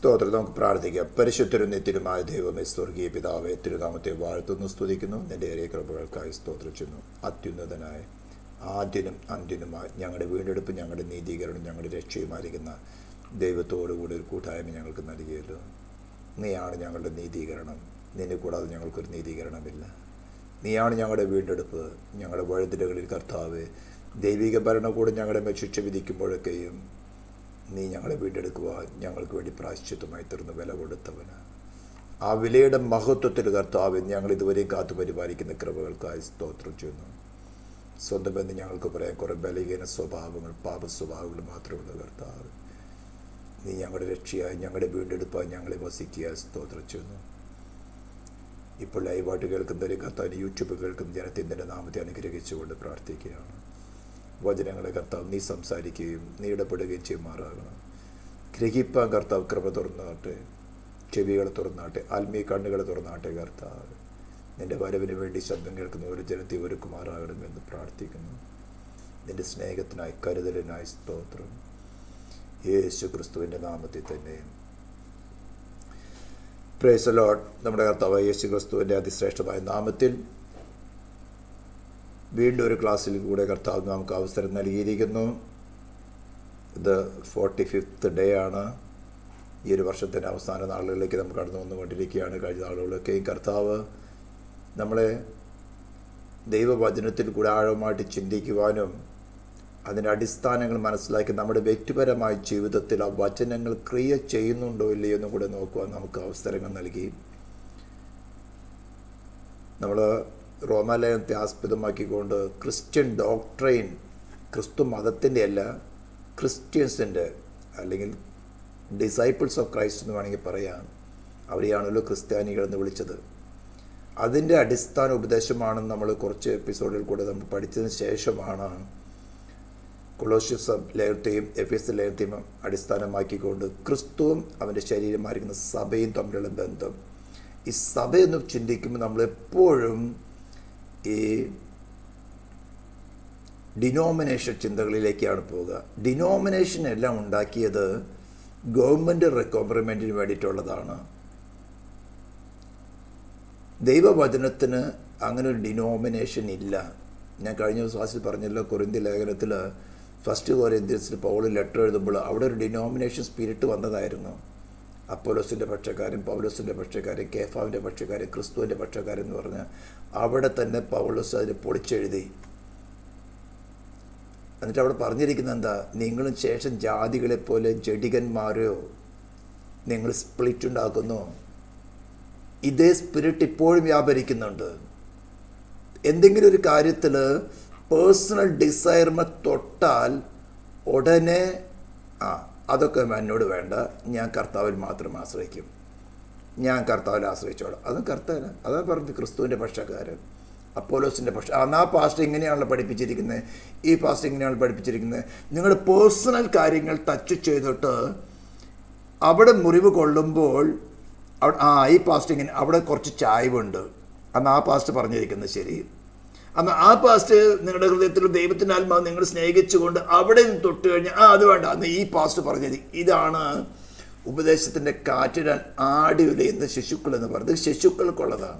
സ്തോത്രം. നമുക്ക് പ്രാർത്ഥിക്കാം. പരിശുദ്ധരും നിത്യനുമായ ദൈവമേ, സ്വർഗീയ പിതാവേ, തിരുനാമത്തെ വാഴ്ത്തുന്നു, സ്തുതിക്കുന്നു. നിന്റെ ഏറിയ കൃപകൾക്കായി സ്തോത്രം ചെയ്യുന്നു. അത്യുന്നതനായ ആദ്യനും അന്ത്യനുമായി ഞങ്ങളുടെ വീണ്ടെടുപ്പ്, ഞങ്ങളുടെ നീതീകരണം, ഞങ്ങളുടെ രക്ഷയുമായിരിക്കുന്ന ദൈവത്തോടുകൂടി ഒരു കൂട്ടായ്മ ഞങ്ങൾക്ക് നൽകിയല്ലോ. നീയാണ് ഞങ്ങളുടെ നീതീകരണം. നിന്നെ കൂടാതെ ഞങ്ങൾക്കൊരു നീതീകരണമില്ല. നീയാണ് ഞങ്ങളുടെ വീണ്ടെടുപ്പ്. ഞങ്ങളുടെ വഴുതിലുകളിൽ കർത്താവേ, ദൈവിക ഭരണകൂടം ഞങ്ങളുടെ മേൽ ശിക്ഷ വിധിക്കുമ്പോഴൊക്കെയും നീ ഞങ്ങളെ വീണ്ടെടുക്കുവാൻ ഞങ്ങൾക്ക് വേണ്ടി പ്രായശ്ചിത്തമായി തീർന്ന് വില കൊടുത്തവന്. ആ വിലയുടെ മഹത്വത്തിൽ കർത്താവ് ഞങ്ങൾ ഇതുവരെയും കാത്തു പരിപാലിക്കുന്ന കൃപകൾക്കായി സ്തോത്രം ചെയ്യുന്നു. സ്വന്തം എന്ന് ഞങ്ങൾക്ക് പറയാൻ കുറേ ബലഹീന സ്വഭാവങ്ങൾ, പാപ സ്വഭാവങ്ങൾ മാത്രമുള്ള കർത്താവ്, നീ ഞങ്ങളുടെ രക്ഷയായി, ഞങ്ങളുടെ വീണ്ടെടുപ്പായി ഞങ്ങളെ വസിക്കുക സ്തോത്രം ചെയ്യുന്നു. ഇപ്പോൾ ലൈവായിട്ട് കേൾക്കുന്നവരെ കർത്താവ്, യൂട്യൂബ് കേൾക്കുന്ന ജനത്തെ നിന്റെ നാമത്തെ അനുഗ്രഹിച്ചുകൊണ്ട് പ്രാർത്ഥിക്കുകയാണ്. വചനങ്ങളെ കർത്താവ് നീ സംസാരിക്കുകയും നീ ഇടപെടുകയും ചെയ്യുമാറാകണം. ഗ്രഹിപ്പാൻ കർത്താവ് കൃപ തുറന്നാട്ടെ, ചെവികളെ തുറന്നാട്ടെ, ആത്മീയ കണ്ണുകളെ തുറന്നാട്ടെ. കർത്താവ് നിൻ്റെ വരവിന് വേണ്ടി ശബ്ദം കേൾക്കുന്ന ഒരു ജനത്തെ ഒരുക്കുമാറാകണമെന്ന് പ്രാർത്ഥിക്കുന്നു. നിൻ്റെ സ്നേഹത്തിനായി, കരുതലിനായി സ്തോത്രം. യേശു ക്രിസ്തുവിൻ്റെ നാമത്തിൽ തന്നെ. Praise the Lord. നമ്മുടെ കർത്താവ് യേശു ക്രിസ്തുവിൻ്റെ അതിശ്രേഷ്ഠമായ നാമത്തിൽ വീണ്ടും ഒരു ക്ലാസ്സിൽ കൂടെ കർത്താവ് നമുക്ക് അവസരം നൽകിയിരിക്കുന്നു. ഇത് 45th ഡേ ആണ്. ഈ ഒരു വർഷത്തിൻ്റെ അവസാന നാളുകളിലേക്ക് നമ്മൾ കടന്നു വന്നുകൊണ്ടിരിക്കുകയാണ്. കഴിഞ്ഞ നാളുകളൊക്കെയും കർത്താവ് നമ്മളെ ദൈവവചനത്തിൽ കൂടെ ആഴമായിട്ട് ചിന്തിക്കുവാനും അതിൻ്റെ അടിസ്ഥാനങ്ങൾ മനസ്സിലാക്കി നമ്മുടെ വ്യക്തിപരമായ ജീവിതത്തിൽ ആ വചനങ്ങൾ ക്രിയ ചെയ്യുന്നുണ്ടോ ഇല്ലയോ എന്നും കൂടെ നോക്കുവാൻ നമുക്ക് അവസരങ്ങൾ നൽകി. നമ്മൾ റോമാലയത്തെ ആസ്പദമാക്കിക്കൊണ്ട് ക്രിസ്ത്യൻ ഡോക്ട്രെയിൻ, ക്രിസ്തു മതത്തിൻ്റെ അല്ല, ക്രിസ്ത്യൻസിൻ്റെ അല്ലെങ്കിൽ ഡിസൈപ്പിൾസ് ഓഫ് ക്രൈസ്റ്റ് എന്ന് വേണമെങ്കിൽ പറയാം. അവരെയാണല്ലോ ക്രിസ്ത്യാനികളെന്ന് വിളിച്ചത്. അതിൻ്റെ അടിസ്ഥാന ഉപദേശമാണെന്ന് നമ്മൾ കുറച്ച് എപ്പിസോഡിൽ കൂടെ നമ്മൾ പഠിച്ചതിന് ശേഷമാണ് കൊളോസ്യസ് ലേഖനത്തെയും എഫേസ്യ ലേഖനത്തെയും അടിസ്ഥാനമാക്കിക്കൊണ്ട് ക്രിസ്തുവും അവൻ്റെ ശരീരമായിരിക്കുന്ന സഭയും തമ്മിലുള്ള ബന്ധം. ഈ സഭയെന്ന് ചിന്തിക്കുമ്പോൾ നമ്മളെപ്പോഴും ഈ ഡിനോമിനേഷൻ ചിന്തകളിലേക്കാണ് പോവുക. ഡിനോമിനേഷൻ എല്ലാം ഉണ്ടാക്കിയത് ഗവൺമെൻറ് റിക്വയർമെൻറ്റിന് വേണ്ടിയിട്ടുള്ളതാണ്. ദൈവവചനത്തിന് അങ്ങനെ ഒരു ഡിനോമിനേഷൻ ഇല്ല. ഞാൻ കഴിഞ്ഞ ക്ലാസ്സിൽ പറഞ്ഞല്ലോ, കൊരിന്ത്യ ലേഖനത്തിൽ 1 കൊരിന്ത്യൻസിൽ പൗൾ ലെറ്റർ എഴുതുമ്പോൾ അവിടെ ഒരു ഡിനോമിനേഷൻ സ്പിരിറ്റ് വന്നതായിരുന്നു. അപ്പോലോസിൻ്റെ പക്ഷക്കാരൻ, പൗലോസിൻ്റെ പക്ഷക്കാരൻ, കേഫാവിൻ്റെ പക്ഷക്കാരൻ, ക്രിസ്തുവിൻ്റെ പക്ഷക്കാരൻ എന്ന് പറഞ്ഞ് അവിടെ തന്നെ പൗലോസ് അതിന് പൊളിച്ചെഴുതി. എന്നിട്ട് അവിടെ പറഞ്ഞിരിക്കുന്നത് എന്താ? നിങ്ങളും ശേഷം ജാതികളെപ്പോലെ ജഡികന്മാരോ നിങ്ങൾ സ്പ്ലിറ്റ് ഉണ്ടാക്കുന്നു. ഇതേ സ്പിരിറ്റ് ഇപ്പോഴും വ്യാപരിക്കുന്നുണ്ട്. എന്തെങ്കിലും ഒരു കാര്യത്തിൽ പേഴ്സണൽ ഡിസയർമെന്റ് തൊട്ടാൽ ഉടനെ അതൊക്കെ എന്നോട് വേണ്ട, ഞാൻ കർത്താവിൽ മാത്രം ആശ്രയിക്കും, ഞാൻ കർത്താവിൽ ആശ്രയിച്ചോളാം. അതും കർത്താവിന് അതാ പറഞ്ഞത്. ക്രിസ്തുവിൻ്റെ പക്ഷക്കാരൻ, അപ്പോലോസിൻ്റെ പക്ഷ. ആ പാസ്റ്റർ ഇങ്ങനെയാണല്ലോ പഠിപ്പിച്ചിരിക്കുന്നത്, ഈ പാസ്റ്റർ ഇങ്ങനെയാണ് പഠിപ്പിച്ചിരിക്കുന്നത്. നിങ്ങളുടെ പേഴ്സണൽ കാര്യങ്ങൾ ടച്ച് ചെയ്തിട്ട് അവിടെ മുറിവ് കൊള്ളുമ്പോൾ ഈ പാസ്റ്റർ ഇങ്ങനെ അവിടെ കുറച്ച് ചായ്വുണ്ട്, അന്ന് ആ പാസ്റ്റർ പറഞ്ഞിരിക്കുന്നത് ശരി, അന്ന് ആ പാസ്റ്റ് നിങ്ങളുടെ ഹൃദയത്തിൽ ദൈവത്തിൻ്റെ ആത്മാവ് നിങ്ങൾ സ്നേഹിച്ചുകൊണ്ട് അവിടെ നിന്ന് തൊട്ട് കഴിഞ്ഞാൽ അത് വേണ്ട, അന്ന് ഈ പാസ്റ്റ് പറഞ്ഞത്. ഇതാണ് ഉപദേശത്തിൻ്റെ കാറ്റിടാൻ ആടി ഉലയുന്ന ശിശുക്കൾ എന്ന് പറയുന്നത്. ശിശുക്കൾക്കുള്ളതാണ്.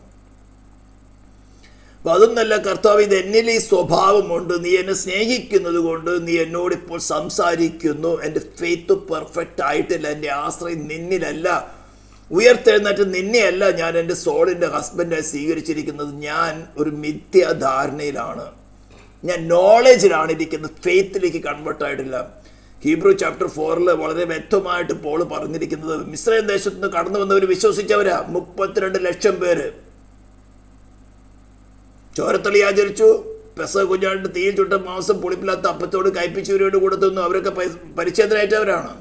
അപ്പം അതൊന്നല്ല, കർത്താവ് ഇത് എന്നിൽ ഈ സ്വഭാവമുണ്ട്, നീ എന്നെ സ്നേഹിക്കുന്നത് കൊണ്ട് നീ എന്നോട് ഇപ്പോൾ സംസാരിക്കുന്നു. എൻ്റെ ഫെയ്ത്ത് പെർഫെക്റ്റ് ആയിട്ടില്ല, എൻ്റെ ആശ്രയം നിന്നിലല്ല, ഉയർത്തെഴുന്നേറ്റ് നിന്നെയല്ല ഞാൻ എൻ്റെ സോളിൻ്റെ ഹസ്ബൻഡായി സ്വീകരിച്ചിരിക്കുന്നത്. ഞാൻ ഒരു മിഥ്യാധാരണയിലാണ്, ഞാൻ നോളജിലാണ് ഇരിക്കുന്നത്, ഫെയ്ത്തിലേക്ക് കൺവേർട്ടായിട്ടില്ല. ഹീബ്രു ചാപ്റ്റർ 4 വളരെ വ്യക്തമായിട്ട് പോൾ പറഞ്ഞിരിക്കുന്നത്, മിസ്രൈം ദേശത്ത് നിന്ന് കടന്നു വന്നവർ വിശ്വസിച്ചവരാ 32 ലക്ഷം പേര്. ചോരത്തളി ആചരിച്ചു, പെസഹ കുഞ്ഞാണ്ട് തീയിൽ ചുട്ട മാംസം പുളിപ്പില്ലാത്ത അപ്പത്തോട് കയ്പിച്ചവരോട് കൂടെ തിന്നു. അവരൊക്കെ പരിച്ഛേദനയേറ്റവരാണ്.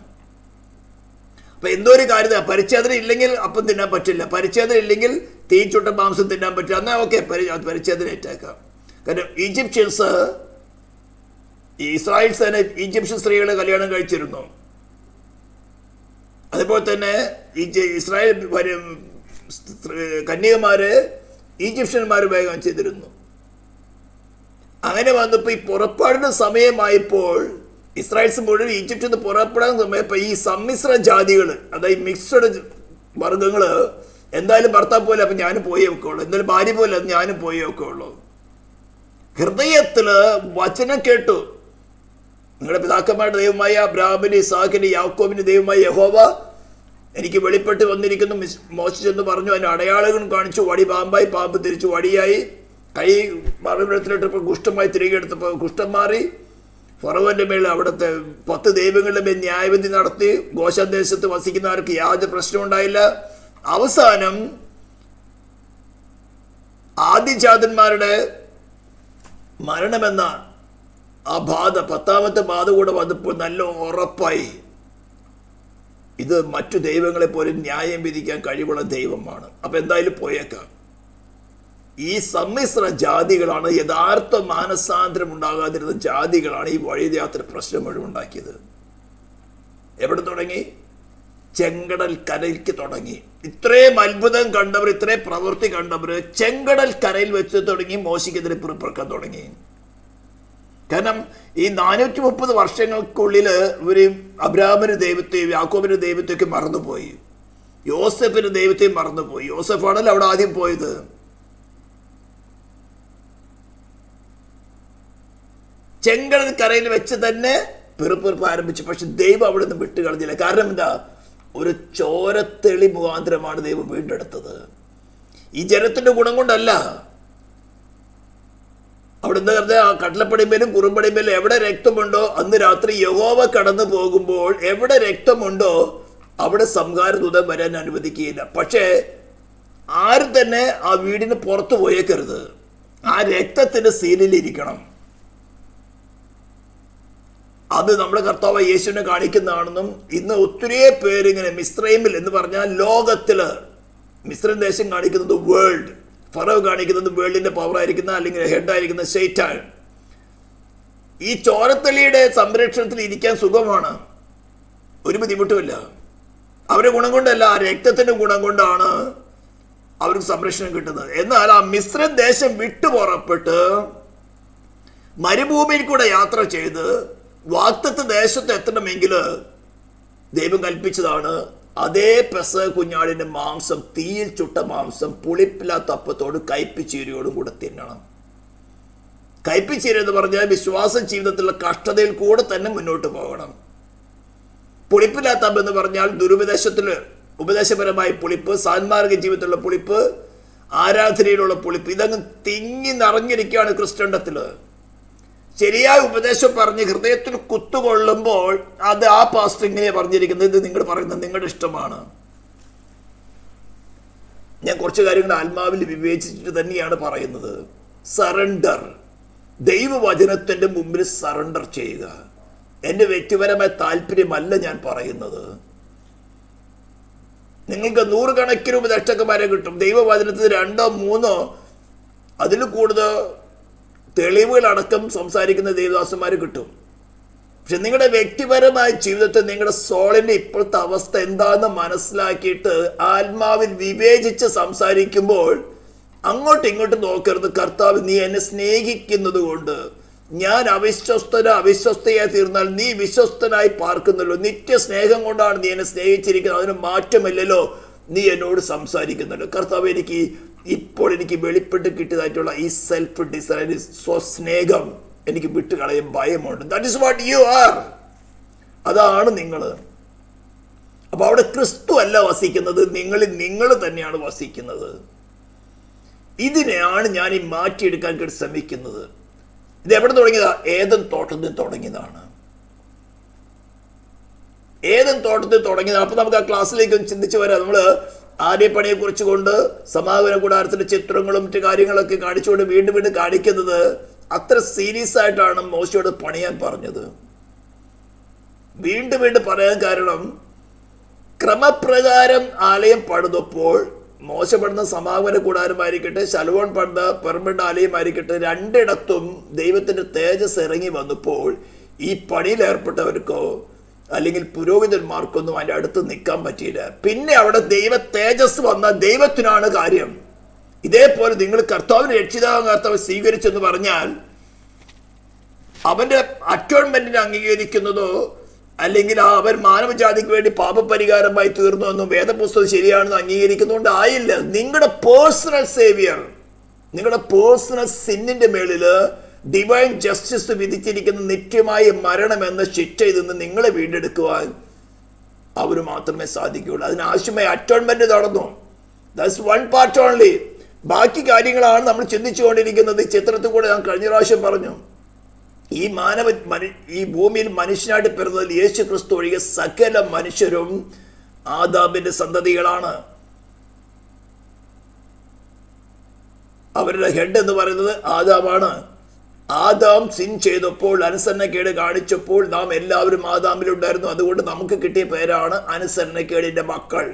അപ്പം എന്തോ ഒരു കാര്യം, പരിച്ഛേദന ഇല്ലെങ്കിൽ അപ്പം തിന്നാൻ പറ്റില്ല, പരിച്ഛേദന ഇല്ലെങ്കിൽ തീ ചുട്ട മാംസം തിന്നാൻ പറ്റില്ല. എന്നാൽ ഓക്കെ, പരിച്ഛേദന ഏറ്റേക്കാം. കാരണം ഈജിപ്ഷ്യൻസ്, ഇസ്രായേൽ സേന ഈജിപ്ഷ്യൻ സ്ത്രീകളെ കല്യാണം കഴിച്ചിരുന്നു. അതുപോലെ തന്നെ ഇസ്രായേൽ കന്യകമാര് ഈജിപ്ഷ്യന്മാർ വേഗം ചെയ്തിരുന്നു. അങ്ങനെ വന്നപ്പോൾ ഈ പുറപ്പാടിൻ്റെ സമയമായപ്പോൾ ഇസ്രായേൽസ് മുഴുവൻ ഈജിപ്തിൽ നിന്ന് പുറപ്പെടാൻ സമയപ്പോൾ ഈ സമ്മിശ്ര ജാതികൾ, അതായത് മിക്സഡ് വർഗ്ഗങ്ങൾ, എന്തായാലും ഭർത്താവ് പോലെ അപ്പം ഞാനും പോയേ ഒക്കെ ഉള്ളൂ, എന്തായാലും ഭാര്യ പോലെ ഞാനും പോയേ ഒക്കെ ഉള്ളൂ. ഹൃദയത്തില് വചനം കേട്ടു. നിങ്ങളുടെ പിതാക്കന്മാരുടെ ദൈവമായ അബ്രാഹാമിന്റെ ഇസാഖിന്റെ യാക്കോബിന്റെ ദൈവമായ യഹോവ എനിക്ക് വെളിപ്പെട്ട് വന്നിരിക്കുന്നു. മോശ ചെന്ന് പറഞ്ഞു, അതിന്റെ അടയാളങ്ങൾ കാണിച്ചു. വടി പാമ്പായി, പാമ്പ് തിരിച്ചു വടിയായി, കൈ മറുപടത്തിലിട്ടപ്പോൾ കുഷ്ഠമായി തിരികെ എടുത്തപ്പോൾ കുഷ്ഠം മാറി. ഫറവോന്റെ മേൽ അവിടുത്തെ 10 ദൈവങ്ങളുടെ മേൽ ന്യായവിധി നടത്തി. ഗോശാൻ ദേശത്ത് വസിക്കുന്നവർക്ക് യാതൊരു പ്രശ്നം ഉണ്ടായില്ല. അവസാനം ആദിജാതന്മാരുടെ മരണമെന്ന ആ ബാധ, 10ാമത്തെ ബാധ കൂടെ വന്നപ്പോൾ നല്ല ഉറപ്പായി, ഇത് മറ്റു ദൈവങ്ങളെ പോലെ ന്യായം വിധിക്കാൻ കഴിവുള്ള ദൈവമാണ്. അപ്പൊ എന്തായാലും പോയേക്കാം. ഈ സമ്മിശ്ര ജാതികളാണ്, യഥാർത്ഥ മാനസാന്തരം ഉണ്ടാകാതിരുന്ന ജാതികളാണ് ഈ വഴിയാത്ര പ്രശ്നം മുഴുവൻ ഉണ്ടാക്കിയത്. എവിടെ തുടങ്ങി? ചെങ്കടൽ കരയ്ക്ക് തുടങ്ങി. ഇത്രയും അത്ഭുതം കണ്ടവർ, ഇത്രയും പ്രവൃത്തി കണ്ടവർ ചെങ്കടൽ കരയിൽ വെച്ച് തുടങ്ങി മോശയ്ക്കെതിരെ പിറപ്പിറക്കാൻ തുടങ്ങി. കാരണം ഈ 430 വർഷങ്ങൾക്കുള്ളിൽ ഇവര് അബ്രാഹാമിന്റെ ദൈവത്തെയും യാക്കോബിന്റെ ദൈവത്തെയൊക്കെ മറന്നുപോയി. യോസഫിന്റെ ദൈവത്തെയും മറന്നുപോയി. യോസഫാണല്ലോ അവിടെ ആദ്യം പോയത്. ചെങ്കടൽ കരയിൽ വെച്ച് തന്നെ പിറപ്പിറപ്പ് ആരംഭിച്ചു. പക്ഷെ ദൈവം അവിടെ നിന്ന് വിട്ടുകളഞ്ഞില്ല. കാരണം എന്താ? ഒരു ചോരത്തെളി മുഖാന്തരമാണ് ദൈവം വീണ്ടെടുത്തത്. ഈ ജനത്തിന്റെ ഗുണം കൊണ്ടല്ല. അവിടെ എന്താ പറഞ്ഞ, ആ കട്ടലപ്പടിമേലും കുറുമ്പടിമേലും എവിടെ രക്തമുണ്ടോ അന്ന് രാത്രി യഹോവ കടന്നു പോകുമ്പോൾ എവിടെ രക്തമുണ്ടോ അവിടെ സംഹാരദൂതൻ വരാൻ അനുവദിക്കുകയില്ല. പക്ഷേ ആരും തന്നെ ആ വീടിന് പുറത്തു പോയേക്കരുത്. ആ രക്തത്തിന്റെ സീലിലിരിക്കണം. അത് നമ്മുടെ കർത്താവ് യേശുവിനെ കാണിക്കുന്നതാണെന്നും ഇന്ന് ഒത്തിരി പേരിങ്ങനെ മിസ്രൈമിൽ എന്ന് പറഞ്ഞാൽ ലോകത്തില്, മിസ്രൈം ദേശം കാണിക്കുന്നത് വേൾഡ്, ഫറോ കാണിക്കുന്നത് വേൾഡിന്റെ പവറായിരിക്കുന്ന അല്ലെങ്കിൽ ഹെഡായിരിക്കുന്ന ശൈത്താൻ. ഈ ചോരത്തലിയുടെ സംരക്ഷണത്തിൽ ഇരിക്കാൻ സുഖമാണ്, ഒരു ബുദ്ധിമുട്ടുമില്ല. അവരുടെ ഗുണം കൊണ്ടല്ല, ആ രക്തത്തിന്റെ ഗുണം കൊണ്ടാണ് അവർക്ക് സംരക്ഷണം കിട്ടുന്നത്. എന്നാൽ ആ മിസ്രൈം ദേശം വിട്ടു പുറപ്പെട്ട് മരുഭൂമിയിൽ കൂടെ യാത്ര ചെയ്ത് വാഗ്ദത്ത ദേശത്ത് എത്തണമെങ്കിൽ ദൈവം കൽപ്പിച്ചതാണ്, അതേ പെസഹ കുഞ്ഞാടിന്റെ മാംസം, തീയിൽ ചുട്ട മാംസം, പുളിപ്പില്ലാത്ത അപ്പത്തോട് കയ്പിച്ചീരയോടും കൂടെ തിന്നണം. കയ്പിച്ചീര എന്ന് പറഞ്ഞാൽ വിശ്വാസ ജീവിതത്തിലുള്ള കഷ്ടതയിൽ കൂടെ തന്നെ മുന്നോട്ട് പോകണം. പുളിപ്പില്ലാത്ത അപ്പം എന്ന് പറഞ്ഞാൽ ദുരുപദേശത്തില് ഉപദേശപരമായ പുളിപ്പ്, സാന്മാർഗ ജീവിതത്തിലുള്ള പുളിപ്പ്, ആരാധനയിലുള്ള പുളിപ്പ്, ഇതങ്ങ് തിങ്ങി നിറഞ്ഞിരിക്കുകയാണ് ക്രിസ്ത്യണ്ടത്തില്. ശരിയായ ഉപദേശം പറഞ്ഞ് ഹൃദയത്തിൽ കുത്തുകൊള്ളുമ്പോൾ അത് ആ പാസ്റ്റർ ഇങ്ങനെയാണ് പറഞ്ഞിരിക്കുന്നത്, ഇത് നിങ്ങൾ പറയുന്നത് നിങ്ങളുടെ ഇഷ്ടമാണ്. ഞാൻ കുറച്ച് കാര്യങ്ങൾ ആത്മാവിൽ വിവേചിച്ചിട്ട് തന്നെയാണ് പറയുന്നത്. സറണ്ടർ, ദൈവവചനത്തിന്റെ മുമ്പിൽ സറണ്ടർ ചെയ്യുക. എൻ്റെ വ്യക്തിപരമായ താല്പര്യമല്ല ഞാൻ പറയുന്നത്. നിങ്ങൾക്ക് 100 കണക്കിന് ഉപദേഷ്ടന്മാരെ കിട്ടും. ദൈവവചനത്തിൽ 2 3 അതിൽ കൂടുതൽ തെളിവുകളടക്കം സംസാരിക്കുന്ന ദേവദാസന്മാർ കിട്ടും. പക്ഷെ നിങ്ങളുടെ വ്യക്തിപരമായ ജീവിതത്തിൽ നിങ്ങളുടെ സോളിന്റെ ഇപ്പോഴത്തെ അവസ്ഥ എന്താണെന്ന് മനസ്സിലാക്കിയിട്ട് ആത്മാവിൽ വിവേചിച്ച് സംസാരിക്കുമ്പോൾ അങ്ങോട്ടും ഇങ്ങോട്ടും നോക്കരുത്. കർത്താവ്, നീ എന്നെ സ്നേഹിക്കുന്നത് കൊണ്ട് ഞാൻ അവിശ്വസ്തയായി തീർന്നാൽ നീ വിശ്വസ്തനായി പാർക്കുന്നല്ലോ. നിത്യ സ്നേഹം കൊണ്ടാണ് നീ എന്നെ സ്നേഹിച്ചിരിക്കുന്നത്, അതിന് മാറ്റമില്ലല്ലോ. നീ എന്നോട് സംസാരിക്കുന്നല്ലോ. കർത്താവ്, ഇപ്പോൾ എനിക്ക് വെളിപ്പെട്ട് കിട്ടിയതായിട്ടുള്ള ഈ സെൽഫ് ഡിസൈൻ, സ്വസ്നേഹം എനിക്ക് വിട്ടുകളയും ഭയമുണ്ട്. That is what you are. അതാണ് നിങ്ങൾ. അപ്പൊ അവിടെ ക്രിസ്തു അല്ല വസിക്കുന്നത്, നിങ്ങൾ തന്നെയാണ് വസിക്കുന്നത്. ഇതിനെയാണ് ഞാൻ ഈ മാറ്റിയെടുക്കാൻ ശ്രമിക്കുന്നത്. ഇത് എവിടെ തുടങ്ങിയതാ? ഏദൻ തോട്ടത്തിൽ തുടങ്ങിയതാണ്. ഏദൻ തോട്ടത്തിൽ തുടങ്ങിയതാണ്. അപ്പൊ നമുക്ക് ആ ക്ലാസ്സിലേക്ക് ചിന്തിച്ചു വരാം. നമ്മള് ആര്യപ്പണിയെ കുറിച്ച് കൊണ്ട് സമാഗമന കൂടാരത്തിന്റെ ചിത്രങ്ങളും മറ്റു കാര്യങ്ങളൊക്കെ കാണിച്ചുകൊണ്ട് വീണ്ടും വീണ്ടും കാണിക്കുന്നത് അത്ര സീരിയസ് ആയിട്ടാണ് മോശയോട് പണിയാൻ പറഞ്ഞത്. വീണ്ടും വീണ്ടും പറയാൻ കാരണം, ക്രമപ്രകാരം ആലയം പണിതപ്പോൾ മോശ പണിത സമാഗമന കൂടാരമായിരിക്കട്ടെ, ശലോമോൻ പണിത പെർമനന്റ് ആലയമായിരിക്കട്ടെ, രണ്ടിടത്തും ദൈവത്തിന്റെ തേജസ് ഇറങ്ങി വന്നപ്പോൾ ഈ പണിയിൽ ഏർപ്പെട്ടവർക്കോ അല്ലെങ്കിൽ പുരോഹിതന്മാർക്കൊന്നും അതിൻ്റെ അടുത്ത് നിൽക്കാൻ പറ്റിയില്ല. പിന്നെ അവിടെ ദൈവ തേജസ് വന്ന ദൈവത്തിനാണ് കാര്യം. ഇതേപോലെ നിങ്ങൾ കർത്താവിനെ രക്ഷിതാവ് കർത്താവ് സ്വീകരിച്ചെന്ന് പറഞ്ഞാൽ അവന്റെ അറ്റോൺമെന്റിനെ അംഗീകരിക്കുന്നതോ അല്ലെങ്കിൽ അവൻ മാനവജാതിക്ക് വേണ്ടി പാപപരിഹാരമായി തീർന്നു എന്നും വേദപുസ്തകം ശരിയാണെന്ന് അംഗീകരിക്കുന്നതുകൊണ്ട് ആയില്ല. നിങ്ങളുടെ പേഴ്സണൽ സേവിയർ, നിങ്ങളുടെ പേഴ്സണൽ സിന്നിന്റെ മേളില് ഡിവൈൻ ജസ്റ്റിസ് വിധിച്ചിരിക്കുന്ന നിത്യമായ മരണം എന്ന ശിക്ഷയിൽ നിന്ന് നിങ്ങളെ വീണ്ടെടുക്കുവാൻ അവര് മാത്രമേ സാധിക്കുകയുള്ളൂ. അതിനാവശ്യമായ അറ്റോൺമെന്റ് നടന്നു. That's one part only. ബാക്കി കാര്യങ്ങളാണ് നമ്മൾ ചിന്തിച്ചുകൊണ്ടിരിക്കുന്നത്. ഈ ചിത്രത്തിൽ കൂടെ ഞാൻ കഴിഞ്ഞ പ്രാവശ്യം പറഞ്ഞു, ഈ ഭൂമിയിൽ മനുഷ്യനായിട്ട് പിറന്നതിൽ യേശു ക്രിസ്തു ഒഴികെ സകല മനുഷ്യരും ആദാമിന്റെ സന്തതികളാണ്. അവരുടെ ഹെഡ് എന്ന് പറയുന്നത് ആദാമാണ്. ആദാം സിൻ ചെയ്തപ്പോൾ, അനുസരണക്കേട് കാണിച്ചപ്പോൾ നാം എല്ലാവരും ആദാമിലുണ്ടായിരുന്നു. അതുകൊണ്ട് നമുക്ക് കിട്ടിയ പേരാണ് അനുസരണക്കേടിന്റെ മക്കൾ.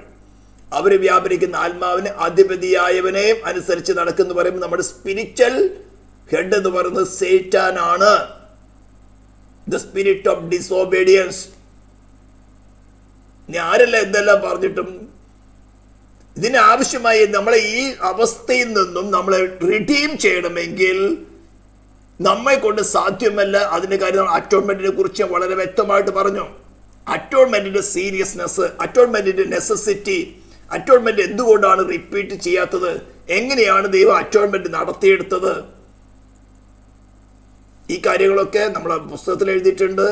അവര് വ്യാപരിക്കുന്ന ആത്മാവിന് അധിപതിയായവനെയും അനുസരിച്ച് നടക്കുന്ന പറയുമ്പോൾ നമ്മുടെ സ്പിരിച്വൽ ഹെഡ് എന്ന് പറയുന്നത് സേറ്റാൻ ആണ്. The spirit of disobedience. ഇനി ആരല്ല എന്തെല്ലാം പറഞ്ഞിട്ടും ഇതിനാവശ്യമായി നമ്മളെ ഈ അവസ്ഥയിൽ നിന്നും നമ്മളെ റിഡീം ചെയ്യണമെങ്കിൽ നമ്മെ കൊണ്ട് സാധ്യമല്ല. അതിന്റെ കാര്യം അറ്റോൺമെന്റിനെ കുറിച്ച് വളരെ വ്യക്തമായിട്ട് പറഞ്ഞു. അറ്റോൺമെന്റിന്റെ സീരിയസ്നെസ്, അറ്റോൺമെന്റിന്റെ നെസസിറ്റി, അറ്റോൺമെന്റ് എന്തുകൊണ്ടാണ് റിപ്പീറ്റ് ചെയ്യാത്തത്, എങ്ങനെയാണ് ദൈവം അറ്റോൺമെന്റ് നടത്തിയെടുത്തത്, ഈ കാര്യങ്ങളൊക്കെ നമ്മളെ പുസ്തകത്തിൽ എഴുതിയിട്ടുണ്ട്.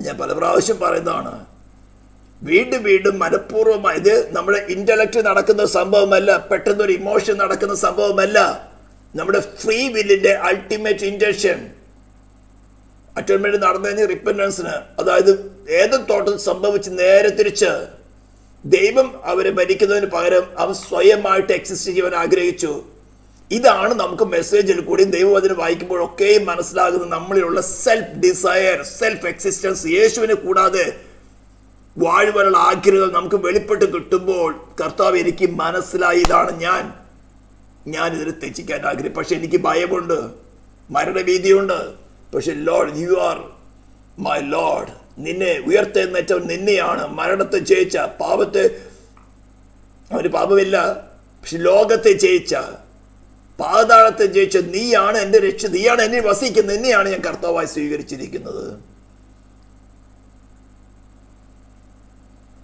ഞാൻ പല പ്രാവശ്യം പറയുന്നതാണ്. വീണ്ടും വീണ്ടും മനഃപൂർവ്വമായി, ഇത് നമ്മുടെ ഇന്റലക്ട് നടക്കുന്ന സംഭവമല്ല, പെട്ടെന്നൊരു ഇമോഷൻ നടക്കുന്ന സംഭവമല്ല. നമ്മുടെ ഫ്രീ വില്ലിന്റെ അൾട്ടിമേറ്റ് ഇന്റൻഷൻ. അറ്റോൺമെന്റ് നടന്നു കഴിഞ്ഞാൽ റിപ്പന്റൻസിന്, അതായത് ഏതും തോട്ടം സംഭവിച്ച് നേരെ തിരിച്ച് ദൈവം അവരെ ഭരിക്കുന്നതിന് പകരം അവൻ സ്വയമായിട്ട് എക്സിസ്റ്റ് ചെയ്യാൻ ആഗ്രഹിച്ചു. ഇതാണ് നമുക്ക് മെസ്സേജിൽ കൂടി ദൈവവചനം വായിക്കുമ്പോഴൊക്കെയും മനസ്സിലാകുന്നത്. നമ്മളിലുള്ള സെൽഫ് ഡിസയർ, സെൽഫ് എക്സിസ്റ്റൻസ്, യേശുവിനെ കൂടാതെ വാഴുവാനുള്ള ആഗ്രഹം നമുക്ക് വെളിപ്പെട്ട് കിട്ടുമ്പോൾ കർത്താവ് എനിക്ക് മനസ്സിലായി, ഇതാണ് ഞാനിതിൽ തെറ്റിക്കാൻ ആഗ്രഹം. പക്ഷെ എനിക്ക് ഭയമുണ്ട്, മരണഭീതിയുണ്ട്. പക്ഷെ Lord, you are my Lord. നിന്നെ ഉയർത്തെഴുന്നേറ്റവൻ നിന്നെയാണ്. മരണത്തെ ജയിച്ച, പാപത്തെ, അവന് പാപമില്ല, പക്ഷെ ലോകത്തെ ജയിച്ച, പാതാളത്തെ ജയിച്ച നീയാണ് എൻ്റെ രക്ഷ, നീയാണ് എന്നെ വസിക്കുന്നത്, നിന്നെയാണ് ഞാൻ കർത്താവായി സ്വീകരിച്ചിരിക്കുന്നത്.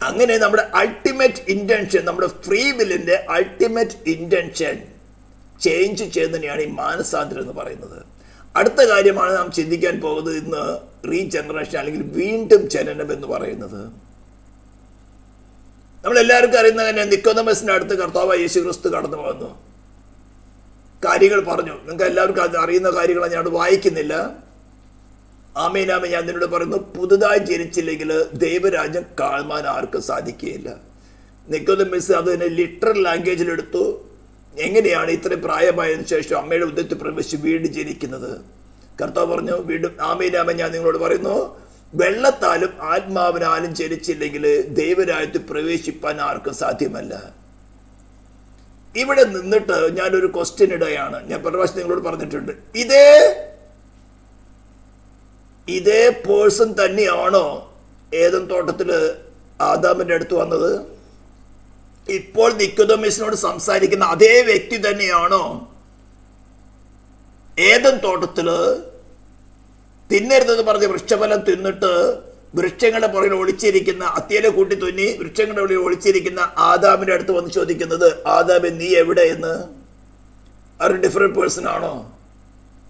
അങ്ങനെ നമ്മുടെ അൾട്ടിമേറ്റ് ഇന്റൻഷൻ, നമ്മുടെ ഫ്രീ വില്ലിന്റെ അൾട്ടിമേറ്റ് ഇന്റൻഷൻ ചേഞ്ച് ചെയ്യുന്നതിനെയാണ് ഈ മാനസാന്തരം എന്ന് പറയുന്നത്. അടുത്ത കാര്യമാണ് നാം ചിന്തിക്കാൻ പോകുന്നത് ഇന്ന്, റീജനറേഷൻ അല്ലെങ്കിൽ വീണ്ടും ജനനം എന്ന് പറയുന്നത്. നമ്മളെല്ലാവർക്കും അറിയുന്ന തന്നെ നിക്കോദമസിന്റെ അടുത്ത് കർത്താവായ യേശു ക്രിസ്തു കടന്നു വന്നു, കാര്യങ്ങൾ പറഞ്ഞു. നിങ്ങൾക്ക് എല്ലാവർക്കും അത് അറിയുന്ന കാര്യങ്ങളാണ്, ഞാൻ വായിക്കുന്നില്ല. ആമേനാമേ, ഞാൻ നിന്നോട് പറയുന്നു, പുതുതായി ജനിച്ചില്ലെങ്കിൽ ദൈവരാജ്യം കാണുവാൻ ആർക്കും സാധിക്കുകയില്ല. നിക്കോദമസ് അതിനെ ലിറ്ററൽ ലാംഗ്വേജിലെടുത്തു. എങ്ങനെയാണ് ഇത്രയും പ്രായമായതിനു ശേഷം അമ്മയുടെ ഉദരത്തിൽ പ്രവേശിച്ച് വീണ്ടും ജനിക്കുന്നത്? കർത്താവ് പറഞ്ഞു, വീണ്ടും ആമേനാമേ, ഞാൻ നിങ്ങളോട് പറയുന്നു, വെള്ളത്താലും ആത്മാവിനാലും ജനിച്ചില്ലെങ്കിൽ ദൈവരാജ്യത്തിൽ പ്രവേശിപ്പാൻ ആർക്കും സാധ്യമല്ല. ഇവിടെ നിന്നിട്ട് ഞാനൊരു ക്വസ്റ്റ്യൻ ഇടുകയാണ്. ഞാൻ പല പ്രാവശ്യം നിങ്ങളോട് പറഞ്ഞിട്ടുണ്ട്, ഇതേ പേഴ്സൺ തന്നെയാണോ ഏദൻ തോട്ടത്തില് ആദാമിന്റെ അടുത്ത് വന്നത്? ഇപ്പോൾ നിക്കോദമസിനോട് സംസാരിക്കുന്ന അതേ വ്യക്തി തന്നെയാണോ ഏദൻ തോട്ടത്തില് തിന്നരുതെന്ന് പറഞ്ഞ വൃക്ഷഫലം തിന്നിട്ട് വൃക്ഷങ്ങളുടെ പുറകിൽ ഒളിച്ചിരിക്കുന്ന, അത്തിയിലെ കൂട്ടി തുന്നി വൃക്ഷങ്ങളുടെ ഉള്ളിൽ ഒളിച്ചിരിക്കുന്ന ആദാമിന്റെ അടുത്ത് വന്ന് ചോദിക്കുന്നത്, ആദാമേ നീ എവിടെ എന്ന്? ഒരു ഡിഫറെന്റ് പേഴ്സൺ ആണോ?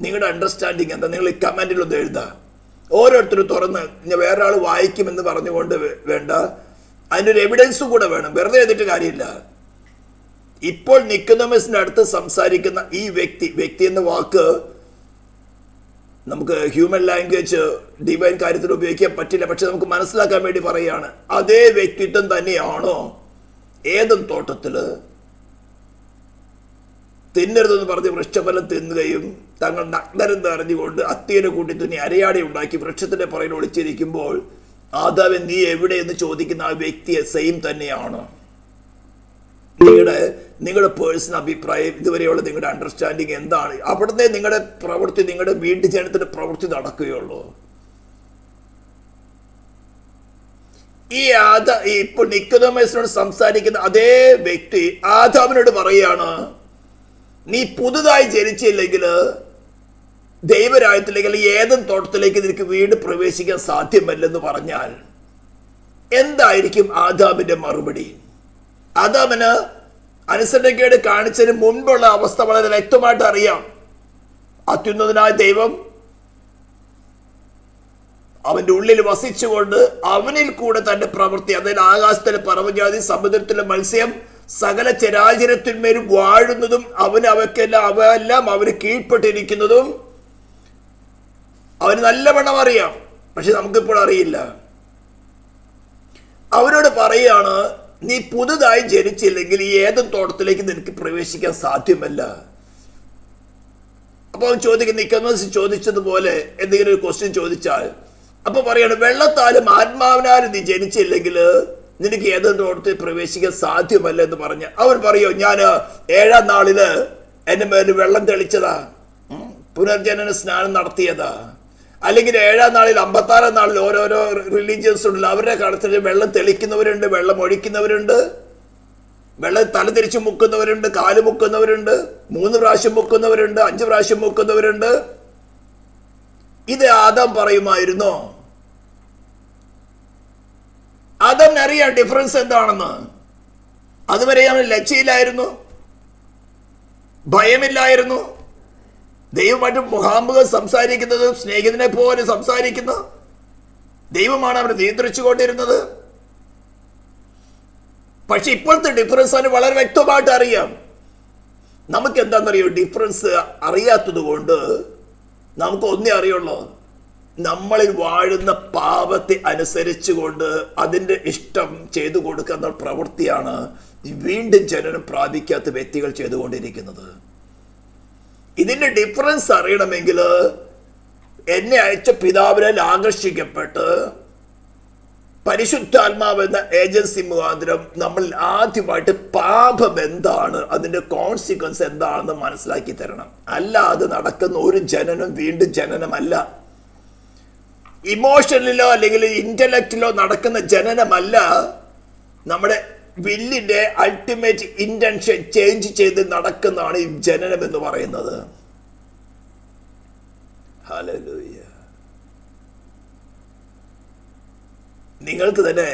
നിങ്ങളുടെ അണ്ടർസ്റ്റാൻഡിങ് എന്താ? നിങ്ങൾ ഈ കമന്റിലൊന്ന് എഴുതാം. ഓരോരുത്തരും തുറന്ന് വേറെ ആൾ വായിക്കുമെന്ന് പറഞ്ഞുകൊണ്ട് വേണ്ട, അതിനൊരു എവിഡൻസും കൂടെ വേണം. വെറുതെ എഴുതിയിട്ട് കാര്യമില്ല. ഇപ്പോൾ നിക്കോദമസിന്റെ അടുത്ത് സംസാരിക്കുന്ന ഈ വ്യക്തി എന്ന വാക്ക് നമുക്ക് ഹ്യൂമൻ ലാംഗ്വേജ് ഡിവൈൻ കാര്യത്തിൽ ഉപയോഗിക്കാൻ പറ്റില്ല. പക്ഷെ നമുക്ക് മനസ്സിലാക്കാൻ വേണ്ടി പറയുകയാണ്, അതേ വ്യക്തിത്വം തന്നെയാണോ ഏദൻ തോട്ടത്തില് തിന്നരുതെന്ന് പറഞ്ഞ് വൃക്ഷഫലം തിന്നുകയും തങ്ങൾ നഗ്നരെന്ന് അറിഞ്ഞുകൊണ്ട് അത്തിയെ കൂട്ടി തുന്നി അരയാടി ഉണ്ടാക്കി വൃക്ഷത്തിന്റെ പുറകിൽ ഒളിച്ചിരിക്കുമ്പോൾ ആദാമേ നീ എവിടെയെന്ന് ചോദിക്കുന്ന ആ വ്യക്തിയെ സെയിം തന്നെയാണ്? നിങ്ങളുടെ പേഴ്സണൽ അഭിപ്രായം, ഇതുവരെയുള്ള നിങ്ങളുടെ അണ്ടർസ്റ്റാൻഡിങ് എന്താണ്? അവിടുത്തെ നിങ്ങളുടെ പ്രവൃത്തി, നിങ്ങളുടെ വീണ്ടും ജനത്തിന്റെ പ്രവൃത്തി നടക്കുകയുള്ളൂ. ഇപ്പോൾ നിക്കോദമസിനോട് സംസാരിക്കുന്ന അതേ വ്യക്തി ആദാമിനോട് പറയാണ്, നീ പുതുതായി ജനിച്ചില്ലെങ്കിൽ ദൈവരാജ്യത്തിലേക്ക് അല്ലെങ്കിൽ ഏതെങ്കിലും തോട്ടത്തിലേക്ക് നിനക്ക് വീണ്ടും പ്രവേശിക്കാൻ സാധ്യമല്ലെന്ന് പറഞ്ഞാൽ എന്തായിരിക്കും ആദാമിന്റെ മറുപടി? ആദാമിന് അനുസരണക്കേട് കാണിച്ചതിന് മുൻപുള്ള അവസ്ഥ വളരെ വ്യക്തമായിട്ട് അറിയാം. അത്യുന്നതനായ ദൈവം അവന്റെ ഉള്ളിൽ വസിച്ചുകൊണ്ട് അവനിൽ കൂടെ തന്റെ പ്രവൃത്തി, അതായത് ആകാശത്തിലെ പറവജാതി, സമുദ്രത്തിലെ മത്സ്യം, സകല ചരാചരത്തിന്മേലും വാഴുന്നതും അവയെല്ലാം അവന് കീഴ്പ്പെട്ടിരിക്കുന്നതും അവന് നല്ലവണ്ണം അറിയാം. പക്ഷെ നമുക്കിപ്പോൾ അറിയില്ല. അവരോട് പറയാണ്, നീ പുതുതായി ജനിച്ചില്ലെങ്കിൽ ഈ ഏതും തോട്ടത്തിലേക്ക് നിനക്ക് പ്രവേശിക്കാൻ സാധ്യമല്ല. അപ്പൊ അവൻ ചോദിക്കും, നിക്കോദെമോസ് ചോദിച്ചതുപോലെ എന്തെങ്കിലും ഒരു ക്വസ്റ്റ്യൻ ചോദിച്ചാൽ അപ്പൊ പറയാണ്, വെള്ളത്താലും ആത്മാവിനാലും നീ ജനിച്ചില്ലെങ്കിൽ നിനക്ക് ഏതും തോട്ടത്തിൽ പ്രവേശിക്കാൻ സാധ്യമല്ല എന്ന് പറഞ്ഞ് അവൻ പറയോ, ഞാൻ 7-ാം നാളില് എന്റെ മേല് വെള്ളം തെളിച്ചതാ, പുനർജനന സ്നാനം നടത്തിയതാ, അല്ലെങ്കിൽ 7-ാം നാളിൽ 56-ാം നാളിൽ ഓരോരോ റിലീജിയൻസ് ഉണ്ടല്ലോ, അവരുടെ കടത്തിൽ വെള്ളം തെളിക്കുന്നവരുണ്ട്, വെള്ളം ഒഴിക്കുന്നവരുണ്ട്, വെള്ളം തല തിരിച്ച് മുക്കുന്നവരുണ്ട്, കാല് മുക്കുന്നവരുണ്ട്, 3 പ്രാവശ്യം മുക്കുന്നവരുണ്ട്, 5 പ്രാവശ്യം മുക്കുന്നവരുണ്ട്. ഇത് ആദാം പറയുമായിരുന്നോ? ആദാമിന് അറിയാം ഡിഫറൻസ് എന്താണെന്ന്. അതുവരെ അവൻ ലജ്ജയിലായിരുന്നു, ഭയമില്ലായിരുന്നു. ദൈവമായിട്ട് മുഖാമുഖം സംസാരിക്കുന്നത് സ്നേഹിതനെ പോലെ സംസാരിക്കുന്നു. ദൈവമാണ് അവനെ നിയന്ത്രിച്ചു കൊണ്ടിരുന്നത്. പക്ഷെ ഇപ്പോഴത്തെ ഡിഫറൻസ് അവന് വളരെ വ്യക്തമായിട്ട് അറിയാം. നമുക്ക് എന്താണെന്നറിയോ, ഡിഫറൻസ് അറിയാത്തത് കൊണ്ട് നമുക്ക് ഒന്നേ അറിയുള്ളൂ, നമ്മളിൽ വാഴുന്ന പാപത്തെ അനുസരിച്ചുകൊണ്ട് അതിൻ്റെ ഇഷ്ടം ചെയ്തു കൊടുക്കുന്ന പ്രവൃത്തിയാണ് വീണ്ടും ജനനം പ്രാപിക്കാത്ത വ്യക്തികൾ ചെയ്തുകൊണ്ടിരിക്കുന്നത്. ഇതിന്റെ ഡിഫറൻസ് അറിയണമെങ്കിൽ എന്നെ അയച്ച പിതാവിനാൽ ആകർഷിക്കപ്പെട്ട് പരിശുദ്ധാത്മാവ് എന്ന ഏജൻസി മുഖാന്തരം നമ്മൾ ആദ്യമായിട്ട് പാപം എന്താണ്, അതിന്റെ കോൺസിക്വൻസ് എന്താണെന്ന് മനസ്സിലാക്കി തരണം. അല്ലാതെ നടക്കുന്ന ഒരു ജനനം വീണ്ടും ജനനമല്ല. ഇമോഷനിലോ അല്ലെങ്കിൽ ഇന്റലക്റ്റിലോ നടക്കുന്ന ജനനമല്ല. നമ്മുടെ വില്ലിന്റെ അൾട്ടിമേറ്റ് ഇന്റൻഷൻ ചേഞ്ച് ചെയ്ത് നടക്കുന്നതാണ് ഈ ജനനം എന്ന് പറയുന്നത്. ഹല്ലേലൂയ. നിങ്ങൾക്ക് തന്നെ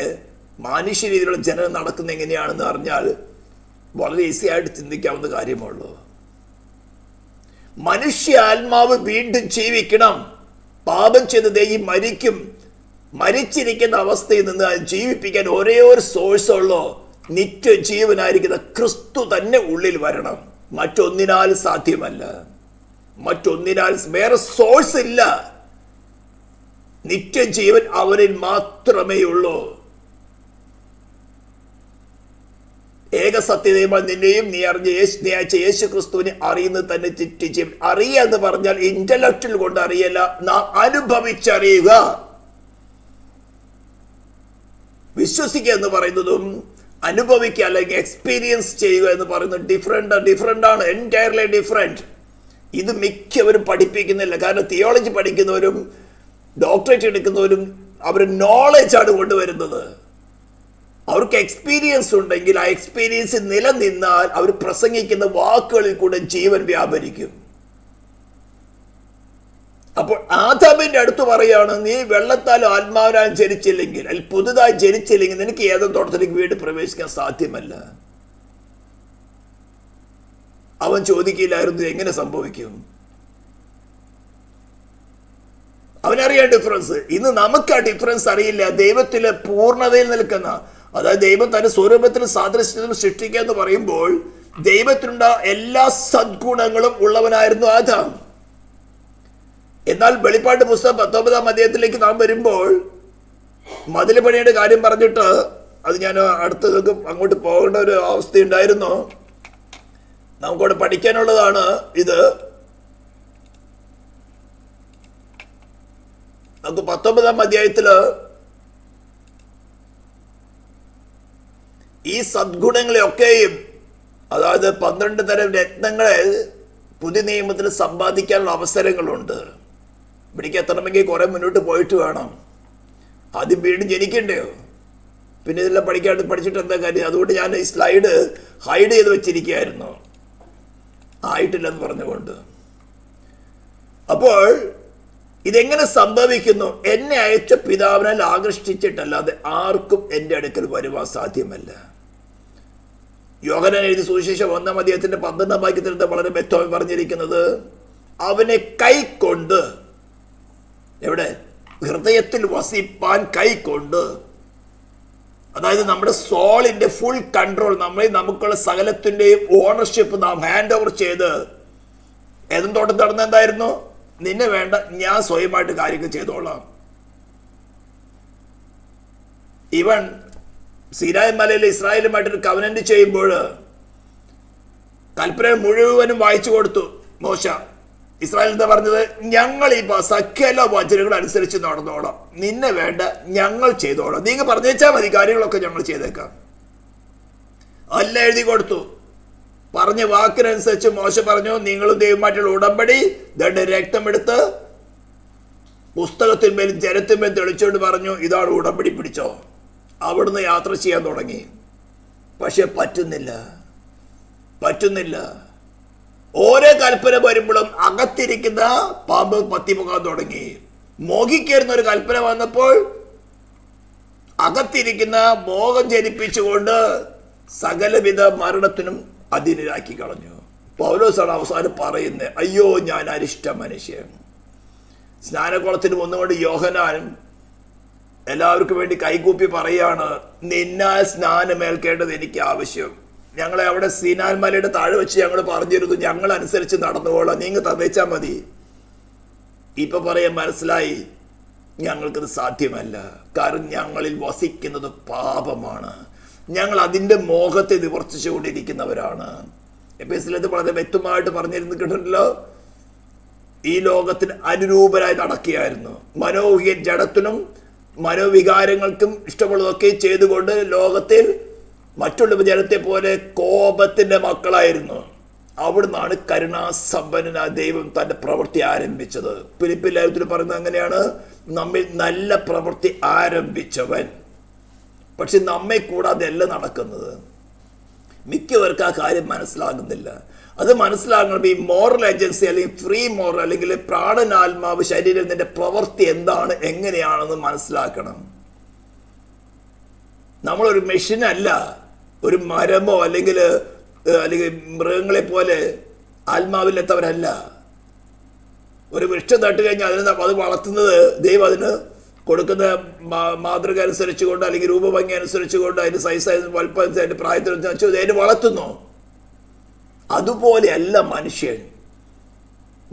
മാനുഷ്യ രീതിയിലുള്ള ജനനം നടക്കുന്ന എങ്ങനെയാണെന്ന് അറിഞ്ഞാൽ വളരെ ഈസി ആയിട്ട് ചിന്തിക്കാവുന്ന കാര്യമുള്ളൂ. മനുഷ്യ ആത്മാവ് വീണ്ടും ജീവിക്കണം. പാപം ചെയ്ത് ഈ മരിച്ചിരിക്കുന്ന അവസ്ഥയിൽ നിന്ന് ജീവിപ്പിക്കാൻ ഒരേ ഒരു സോഴ്സ് ഉള്ളൂ. നിത്യജീവനായിരിക്കുന്ന ക്രിസ്തു തന്നെ ഉള്ളിൽ വരണം. മറ്റൊന്നിനാൽ സാധ്യമല്ല. മറ്റൊന്നിനാൽ വേറെ സോഴ്സ് ഇല്ല. നിത്യജീവൻ അവനിൽ മാത്രമേ ഉള്ളൂ. ഏകസത്യതയുമായി നിന്നെയും നീ അയച്ച യേശു ക്രിസ്തുവിനെ അറിയുന്നത് തന്നെ നിത്യജീവൻ. അറിയുക എന്ന് പറഞ്ഞാൽ ഇന്റലക്ച്വൽ കൊണ്ട് അറിയല്ല, നാം അനുഭവിച്ചറിയുക. വിശ്വസിക്കുക എന്ന് പറയുന്നതും അനുഭവിക്കുക അല്ലെങ്കിൽ എക്സ്പീരിയൻസ് ചെയ്യുക എന്ന് പറയുന്നത് ഡിഫറെന്റ് ആണ്, എൻറ്റയർലി ഡിഫറെന്റ്. ഇത് മിക്കവരും പഠിപ്പിക്കുന്നില്ല. കാരണം തിയോളജി പഠിക്കുന്നവരും ഡോക്ടറേറ്റ് എടുക്കുന്നവരും അവർ നോളജാണ് കൊണ്ടുവരുന്നത്. അവർക്ക് എക്സ്പീരിയൻസ് ഉണ്ടെങ്കിൽ ആ എക്സ്പീരിയൻസ് നിലനിന്നാൽ അവർ പ്രസംഗിക്കുന്ന വാക്കുകളിൽ കൂടെ ജീവൻ വ്യാപരിക്കും. അപ്പോൾ ആദാമിന്റെ അടുത്ത് പറയാണ്, നീ വെള്ളത്താലും ആത്മാവിനാലും ജനിച്ചില്ലെങ്കിൽ, അല്ലെങ്കിൽ പുതുതായി ജനിച്ചില്ലെങ്കിൽ നിനക്ക് ഏതും തോട്ടത്തിലേക്ക് വീണ്ടും പ്രവേശിക്കാൻ സാധ്യമല്ല. അവൻ ചോദിക്കില്ലായിരുന്നു എങ്ങനെ സംഭവിക്കും. അവനറിയാം ഡിഫറൻസ്. ഇന്ന് നമുക്ക് ആ ഡിഫറൻസ് അറിയില്ല. ദൈവത്തിലെ പൂർണ്ണതയിൽ നിൽക്കുന്ന, അതായത് ദൈവം തന്റെ സ്വരൂപത്തിലും സാദൃശ്യത്തിലും സൃഷ്ടിക്കുക എന്ന് പറയുമ്പോൾ ദൈവത്തിനുണ്ട എല്ലാ സദ്ഗുണങ്ങളും ഉള്ളവനായിരുന്നു ആദാം. എന്നാൽ വെളിപ്പാട് പുസ്തകം 19-ാം അധ്യായത്തിലേക്ക് നാം വരുമ്പോൾ മതിൽ പണിയുടെ കാര്യം പറഞ്ഞിട്ട് അത് ഞാൻ അടുത്തതൊക്കെ അങ്ങോട്ട് പോകേണ്ട ഒരു അവസ്ഥയുണ്ടായിരുന്നു. നമുക്കവിടെ പഠിക്കാനുള്ളതാണ് ഇത്. നമുക്ക് 19-ാം അധ്യായത്തില് ഈ സദ്ഗുണങ്ങളെയൊക്കെയും, അതായത് 12 തരം രത്നങ്ങളെ പുതിയ നിയമത്തിൽ സമ്പാദിക്കാനുള്ള അവസരങ്ങളുണ്ട്. ഇവിടേക്ക് എത്തണമെങ്കിൽ കുറെ മുന്നോട്ട് പോയിട്ട് വേണം. ആദ്യം വീണ്ടും ജനിക്കണ്ടയോ? പിന്നെ ഇതെല്ലാം പഠിച്ചിട്ട് എന്താ കാര്യം? അതുകൊണ്ട് ഞാൻ ഈ സ്ലൈഡ് ഹൈഡ് ചെയ്ത് വെച്ചിരിക്കുകയായിരുന്നു, ആയിട്ടില്ലെന്ന് പറഞ്ഞുകൊണ്ട്. അപ്പോൾ ഇതെങ്ങനെ സംഭവിക്കുന്നു? എന്നെ അയച്ച പിതാവിനാൽ ആകർഷിച്ചിട്ടല്ലാതെ ആർക്കും എൻ്റെ അടുക്കൽ വരുവാൻ സാധ്യമല്ല. യോഹന്നാൻ എഴുതിയ സുവിശേഷം 1-ാം അധ്യായത്തിന്റെ 12-ാം വാക്യത്തിൽ വളരെ വ്യക്തമായി പറഞ്ഞിരിക്കുന്നത്, അവനെ കൈക്കൊണ്ട്, എവിടെ? ഹൃദയത്തിൽ വസിപ്പാൻ കൈക്കൊണ്ട്. അതായത് നമ്മുടെ സോളിന്റെ ഫുൾ കൺട്രോൾ, നമുക്കുള്ള സകലത്തിന്റെയും ഓണർഷിപ്പ് നാം ഹാൻഡ് ഓവർ ചെയ്ത്. ഏതും തോട്ടം നടന്ന എന്തായിരുന്നു? നിന്നെ വേണ്ട, ഞാൻ സ്വയമായിട്ട് കാര്യങ്ങൾ ചെയ്തോളാം. ഇവൻ സീനായ് മലയിൽ ഇസ്രായേലുമായിട്ടൊരു കവനന്റ് ചെയ്യുമ്പോൾ കൽപ്പന മുഴുവനും വായിച്ചു കൊടുത്തു മോശ. ഇസ്രായേൽ എന്താ പറഞ്ഞത്? ഞങ്ങൾ ഈ സകല വചനങ്ങൾ അനുസരിച്ച് നടന്നോളാം, നിന്നെ വേണ്ട, ഞങ്ങൾ ചെയ്തോളാം, നീ പറഞ്ഞേച്ചാൽ മതി, കാര്യങ്ങളൊക്കെ ഞങ്ങൾ ചെയ്തേക്കാം. അല്ല എഴുതി കൊടുത്തു. പറഞ്ഞ വാക്കിനനുസരിച്ച് മോശ പറഞ്ഞു, നിങ്ങളും ദൈവമായിട്ടുള്ള ഉടമ്പടി ദണ്ട് രക്തമെടുത്ത് പുസ്തകത്തിന്മേലും ജനത്തിന്മേലും തെളിച്ചുകൊണ്ട് പറഞ്ഞു, ഇതാണ് ഉടമ്പടി, പിടിച്ചോ. അവിടുന്ന് യാത്ര ചെയ്യാൻ തുടങ്ങി. പക്ഷെ പറ്റുന്നില്ല. ഓരോ കൽപ്പന വരുമ്പോഴും അകത്തിരിക്കുന്ന പാമ്പ് പത്തിമുഖാൻ തുടങ്ങി. മോഹിക്കരുന്ന ഒരു കൽപ്പന വന്നപ്പോൾ അകത്തിരിക്കുന്ന മോഹം ജനിപ്പിച്ചുകൊണ്ട് സകലവിധ മരണത്തിനും അധീനരാക്കി കളഞ്ഞു. പൗലോസാണ് അവസാനം പറയുന്നത്, അയ്യോ ഞാൻ അരിഷ്ട മനുഷ്യൻ. സ്നാനകുളത്തിന് വന്നുകൊണ്ട് യോഹന്നാൻ എല്ലാവർക്കും വേണ്ടി കൈകൂപ്പി പറയാണ്, നിന്നാൽ സ്നാനമേൽക്കേണ്ടത് എനിക്ക് ആവശ്യം. ഞങ്ങളെ അവിടെ സീനാൻ മലയുടെ താഴെ വെച്ച് ഞങ്ങൾ പറഞ്ഞിരുന്നു, ഞങ്ങൾ അനുസരിച്ച് നടന്നുകൊള്ളാം, നീങ്ങ് തന്നേച്ചാൽ മതി. ഇപ്പൊ പറയാൻ മനസ്സിലായി, ഞങ്ങൾക്കത് സാധ്യമല്ല. കാരണം ഞങ്ങളിൽ വസിക്കുന്നത് പാപമാണ്. ഞങ്ങൾ അതിൻ്റെ മോഹത്തെ നിവർത്തിച്ചുകൊണ്ടിരിക്കുന്നവരാണ്. എഫേസ്യരിൽ വളരെ വ്യക്തമായിട്ട് പറഞ്ഞിരുന്നു കേട്ടിട്ടുണ്ടല്ലോ, ഈ ലോകത്തിന് അനുരൂപരായി നടക്കുകയായിരുന്നു. ജഡത്തിനും മനോവികാരങ്ങൾക്കും ഇഷ്ടമുള്ളതൊക്കെ ചെയ്തുകൊണ്ട് ലോകത്തിൽ മറ്റുള്ള ജനത്തെ പോലെ കോപത്തിന്റെ മക്കളായിരുന്നു. അവിടുന്നാണ് കരുണാസമ്പന്നനായ ദൈവം തന്റെ പ്രവൃത്തി ആരംഭിച്ചത്. ഫിലിപ്പിയർ ലേഖനത്തിൽ പറയുന്നത് അങ്ങനെയാണ്, നമ്മിൽ നല്ല പ്രവൃത്തി ആരംഭിച്ചവൻ. പക്ഷെ നമ്മെ കൂടാതെ അല്ല നടക്കുന്നത്. മിക്കവർക്ക് ആ കാര്യം മനസ്സിലാകുന്നില്ല. അത് മനസ്സിലാകണം. ഈ മോറൽ ഏജൻസി അല്ലെങ്കിൽ ഫ്രീ മോറൽ അല്ലെങ്കിൽ പ്രാണനാത്മാവ് ശരീരത്തിന്റെ പ്രവൃത്തി എന്താണ്, എങ്ങനെയാണെന്ന് മനസ്സിലാക്കണം. നമ്മളൊരു മെഷീനല്ല, ഒരു മരമോ അല്ലെങ്കിൽ മൃഗങ്ങളെ പോലെ ആത്മാവിലെത്തവരല്ല. ഒരു വൃക്ഷം നട്ട് കഴിഞ്ഞാൽ അത് വളർത്തുന്നത് ദൈവം അതിന് കൊടുക്കുന്ന മാതൃക അനുസരിച്ചുകൊണ്ട് അല്ലെങ്കിൽ രൂപഭംഗി അനുസരിച്ചുകൊണ്ട് അതിന്റെ സൈസ് വലുപ്പം അതിന്റെ പ്രായത്തിനനുസരിച്ച് അതിന് വളർത്തുന്നു. അതുപോലെയല്ല